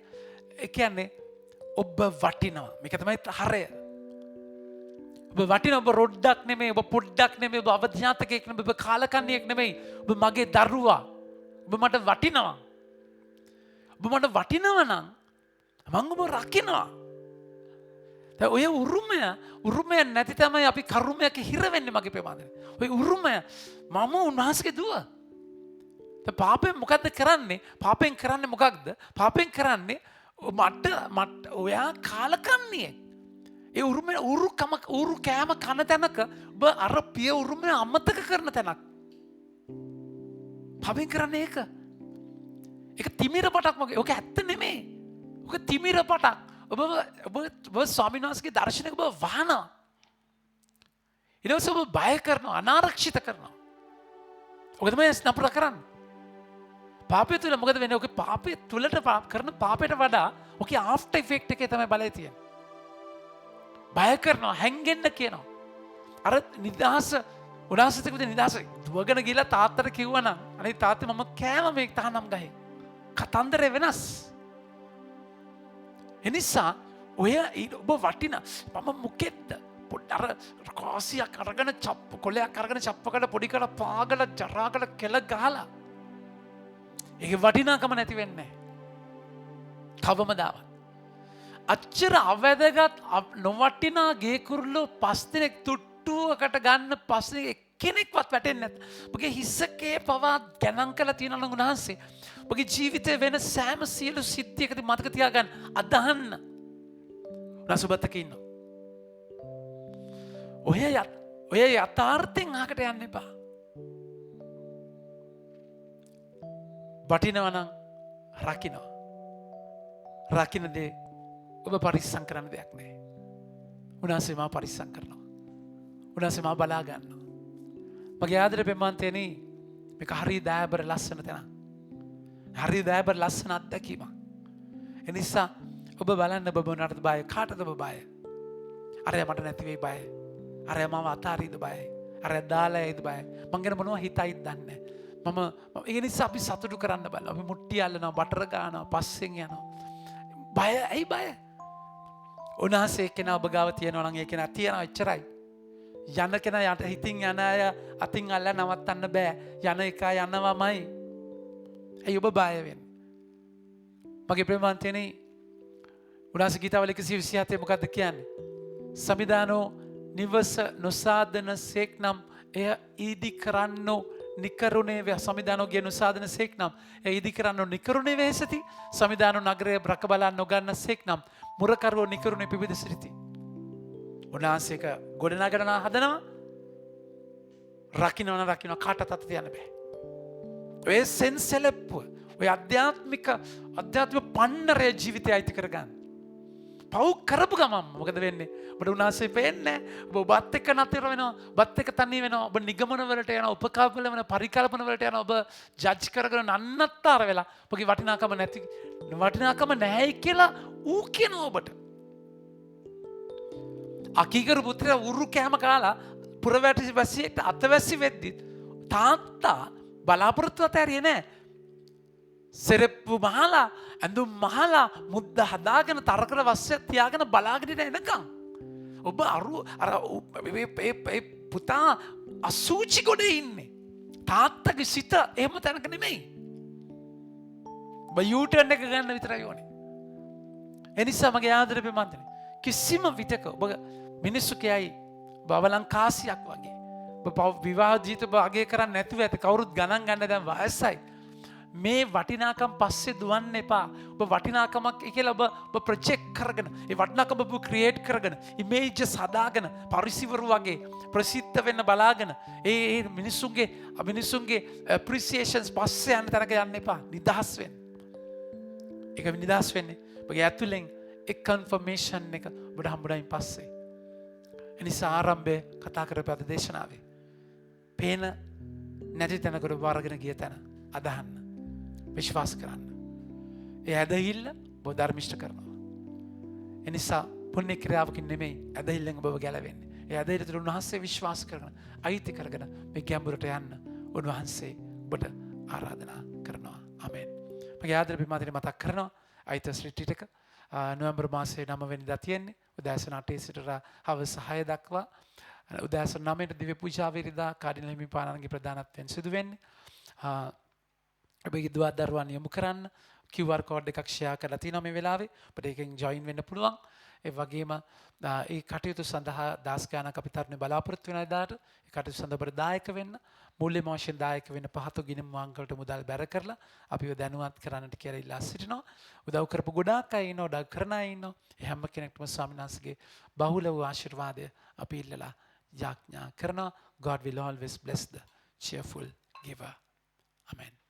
ඒ කියන්නේ ඔබ වටිනවා. මේක තමයි හරය. ඔබ වටිනවා. ඔබ රොඩ්ඩක් නෙමෙයි, ඔබ පොඩ්ඩක් නෙමෙයි, ඔබ අවධානතකෙක් නෙමෙයි, ඔබ කාලකන්ණියෙක් නෙමෙයි. ඔබ මගේ දරුවා. ඔබ මට වටිනවා. ඔබ මට වටිනවා නම් මම ඔබ රකින්නවා. ඔය උරුමය නැති තමයි අපි කරුමයක හිර වෙන්නේ මගේ ප්‍රමාදනේ. ඔය උරුමය මම උන්වහන්සේගේ දුව. පාපෙන් මොකද්ද කරන්නේ? පාපෙන් කරන්නේ මොකක්ද? පාපෙන් කරන්නේ මට ඔයා කාලකන්ණියෙක්. ඒ උරුමය උරු කෑම කන තැනක ඔබ අර පිය උරුමය අමතක කරන තැනක්. පාපෙන් කරන්නේ ඒක. ඒක තිමිර පටක් මගේ. ඔක ඇත්ත නෙමෙයි. ඔක තිමිර පටක්. ඔබ ස්වාමීන් වහන්සේගේ දර්ශනයක ඔබ වහනවා. ඊට පස්සේ ඔබ බය කරනවා, අනාරක්ෂිත කරනවා. ඔක තමයි නපුර කරන්නේ. පාපය තුළ මොකද වෙන්නේ? ඔක පාපය තුළට කරන පාපයට වඩා ඔකේ ආෆ්ටර් ඉෆෙක්ට් එකේ තමයි බලය තියෙන්නේ. බය කරනවා, හැංගෙන්න කියනවා. අර නිදහස උදාසතික විදිහ නිදහස දුවගෙන ගිහලා තාත්තට කිව්වනම් අනේ තාත්තේ මම කෑම මේ තහනම් ගහේ. කතන්දරේ වෙනස්. එනිසා ඔය ඔබ වටින මම මොකෙද්ද පොඩ්ඩ අර කාසියක් අරගෙන කොලයක් අරගෙන චප්පකට පොඩි කරලා පාගලා ජරාගලා කෙල ගහලා ඒක වටිනාකම නැති වෙන්නේ කවමදාවත්. අච්චර අවැදගත් නොවටිනා ගේ කුරුල්ලෝ 5 දෙනෙක් තුට්ටුවකට ගන්න 5 දෙනෙක් එක්කෙනෙක්වත් වැටෙන්නේ නැත. ඔබගේ හිසකේ පවා ගණන් කරලා තියෙනවා නම් උන්වහන්සේ ඔබගේ ජීවිතේ වෙන සෑම සියලු සිද්ධියකදී මතක තියාගන්න අදහන්න. රසබතක ඉන්නවා. ඔය යථාර්ථයෙන් අහකට යන්න එපා. වටිනවා නම් රකින්නවා. රකින්න දේ ඔබ පරිස්සම් කරන්න දෙයක් නැහැ. උන්වහන්සේ මාව පරිස්සම් කරනවා. උන්වහන්සේ මාව බලා ගන්නවා. මගේ ආදරේ පෙම්වන්තයනි මේක හරි දයාබර ලස්සන තැනක්. හරි දයාබර ලස්සන අත්දැකීමක්. ඒ නිසා ඔබ බලන්න ඔබ මොනටද බය? කාටද ඔබ බය? අරයා මට නැති වෙයි බයයි. අරයා මම අතාරීද බයයි. අරයා දාලා යයිද බයයි. මං ගැන මොනවා හිතයිද දන්නේ නැහැ. ඒ නිසා අපි සතුටු කරන්න බලන්න. අපි මුට්ටි අල්ලනවා, බටර ගන්නවා, පස්සෙන් යනවා. බය ඇයි බය? උන්වහන්සේ කෙනා ඔබ ගාව තියනවා නම් ඒ කෙනා තියනවා එච්චරයි. යන කෙනා යට හිතින් යන අය අතින් අල්ල නවත්තන්න බෑ. යන එක යනවාමයි. ඇයි ඔබ බය වෙන්නේ? මගේ ප්‍රේමවන්තයනි උන්වහන්සේ ගීතාවල 127 මොකද්ද කියන්නේ? සමිදානෝ නිවස නොසාදන සේක් නම් එය ඊදි කරන්නෝ නිකරුණේ වේ. සමිදානෝ ගේ නොසාදන සේක් නම් එය ඊදි කරන්නෝ නිකරුණේ වෙසති. සමිදානෝ නගරය රක බලා නොගන්න සේක් නම් මුරකරුවෝ නිකරුණේ පිබිද සිටිති. උන්වහන්සේක ගොඩනගන හදනවා, රකින්න කාටත් අත තියන්න බෑ. ඔය සෙන්සෙලප්පුව ඔය අධ්‍යාත්මික පන්නරය ජීවිතය අයිති කරගන්න. පව් කරපු ගමන් මොකද වෙන්නේ? ඔබට උන්වහන්සේ පේන්නේ ඔබ ඔබත් එක්ක නතර වෙනවා, ඔබත් එක්ක තනි වෙනවා, ඔබ නිගමන වලට යනවා, උපකල්පන වෙන පරිකල්පන වලට යනවා, ඔබ ජජ් කරගෙන නන්නත්තර වෙලා ඔබගේ වටිනාකම නැහැයි කියලා ඌ කියනවා ඔබට. අකීකරු පුත්‍රයා උරු කෑම කාලා පුරවැටි වැසියෙක්ට අතවැසි වෙද්දිත් තාත්තා බලාපොරොත්තු අතහැරියේ නැහැ. සෙරෙප්පු මහලා ඇඳුම් මහලා මුද්ද හදාගෙන තරකර වස්සය තියාගෙන බලාගෙන එනකම් ඔබ පුතා අසූචි ගොඩේ ඉන්නේ. තාත්තගේ සිත එහෙම තැනක නෙමෙයි. ඔබ යූටර්න් එක ගන්න විතරයි ඕනේ. ඒ නිසා මගේ ආදරේ පෙමන්තනේ කිසිම විටක ඔබ මිනිස්සු කියයි බවලංකාසියක් වගේ. ඔබ විවාහ ජීවිත ඔබ අගය කරන්නේ නැතුව ඇත. කවුරුත් ගණන් ගන්න දැන් වයසයි. මේ වටිනාකම් පස්සේ දුවන්න එපා. ඔබ වටිනාකමක් කියලා ඔබ ප්‍රොජෙක්ට් කරගෙන, ඒ වටිනාකම ඔබ ක්‍රියේට් කරගෙන, ඉමේජස් හදාගෙන, පරිසිවරු වගේ ප්‍රසිද්ධ වෙන්න බලාගෙන, ඒ මිනිසුන්ගේ ඇප්‍රීසියේෂන්ස් පස්සේ යන්න තරක යන්න එපා. නිදහස් වෙන්න. ඒක නිදහස් වෙන්නේ ඔබගේ ඇතුලෙන් ඒ කන්ෆර්මේෂන් එක ඔබට හම්බුනායින් පස්සේ. එනිසා ආරම්භයේ කතා කරපු අද දේශනාවේ පේන නැති තැනකට ඔබ අරගෙන ගිය තැන අදහන්න. විශ්වාස කරන්න. ඒ ඇදහිල්ල ඔබ ධර්මිෂ්ඨ කරනවා. එනිසා පුණ්‍ය ක්‍රියාවකින් නෙමෙයි ඇදහිල්ලෙන් ඔබව ගැලවෙන්නේ. ඒ ඇදහිල්ල තුළ උන්වහන්සේ විශ්වාස කරගෙන අයිති කරගෙන මේ ගැඹුරට යන්න උන්වහන්සේ ඔබට ආරාධනා කරනවා. ආමෙන්. මගේ ආදර පින්වත්නි මතක් කරනවා අයිතස් රිට්‍රීට් එක නොවැම්බර් මාසයේ 9 වෙනිදා තියෙන්නේ. උදෑසන 8 සිට හවස 6 දක්වා. උදෑසන 9ට දිව්‍ය පූජාව ඉරිදා කාඩිනල් හිමිපාණන්ගේ ප්‍රධානත්වයෙන් සිදු වෙන්නේ. ඔබගේ දුවා දරුවන් යොමු කරන්න QR කෝඩ් එකක් ෂෙයා කරලා තියෙනවා මේ වෙලාවේ. ඔබට ඒකෙන් ජොයින් වෙන්න පුළුවන්. ඒ වගේම ඒ කටයුතු සඳහා දාස් ගානක් අපි තරණ බලාපොරොත්තු වෙන එදාට ඒ කටයුතු සඳහා ඔබට දායක වෙන්න, මූල්‍ය වශයෙන් දායක වෙන්න පහත ගිණුම් වංගලට මුදල් බැර කරලා අපිව දැනුවත් කරන්නට කියලා ඉල්ලා සිටිනවා. උදව් කරපු ගොඩාක් අය ඉන්නවා, උදව් කරන අය ඉන්නවා. ඒ හැම කෙනෙක්ටම ස්වාමීන් වහන්සේගේ බහුල වූ ආශිර්වාදය අපි ඉල්ලලා යාඥා කරනවා. God will always bless the cheerful giver. Amen.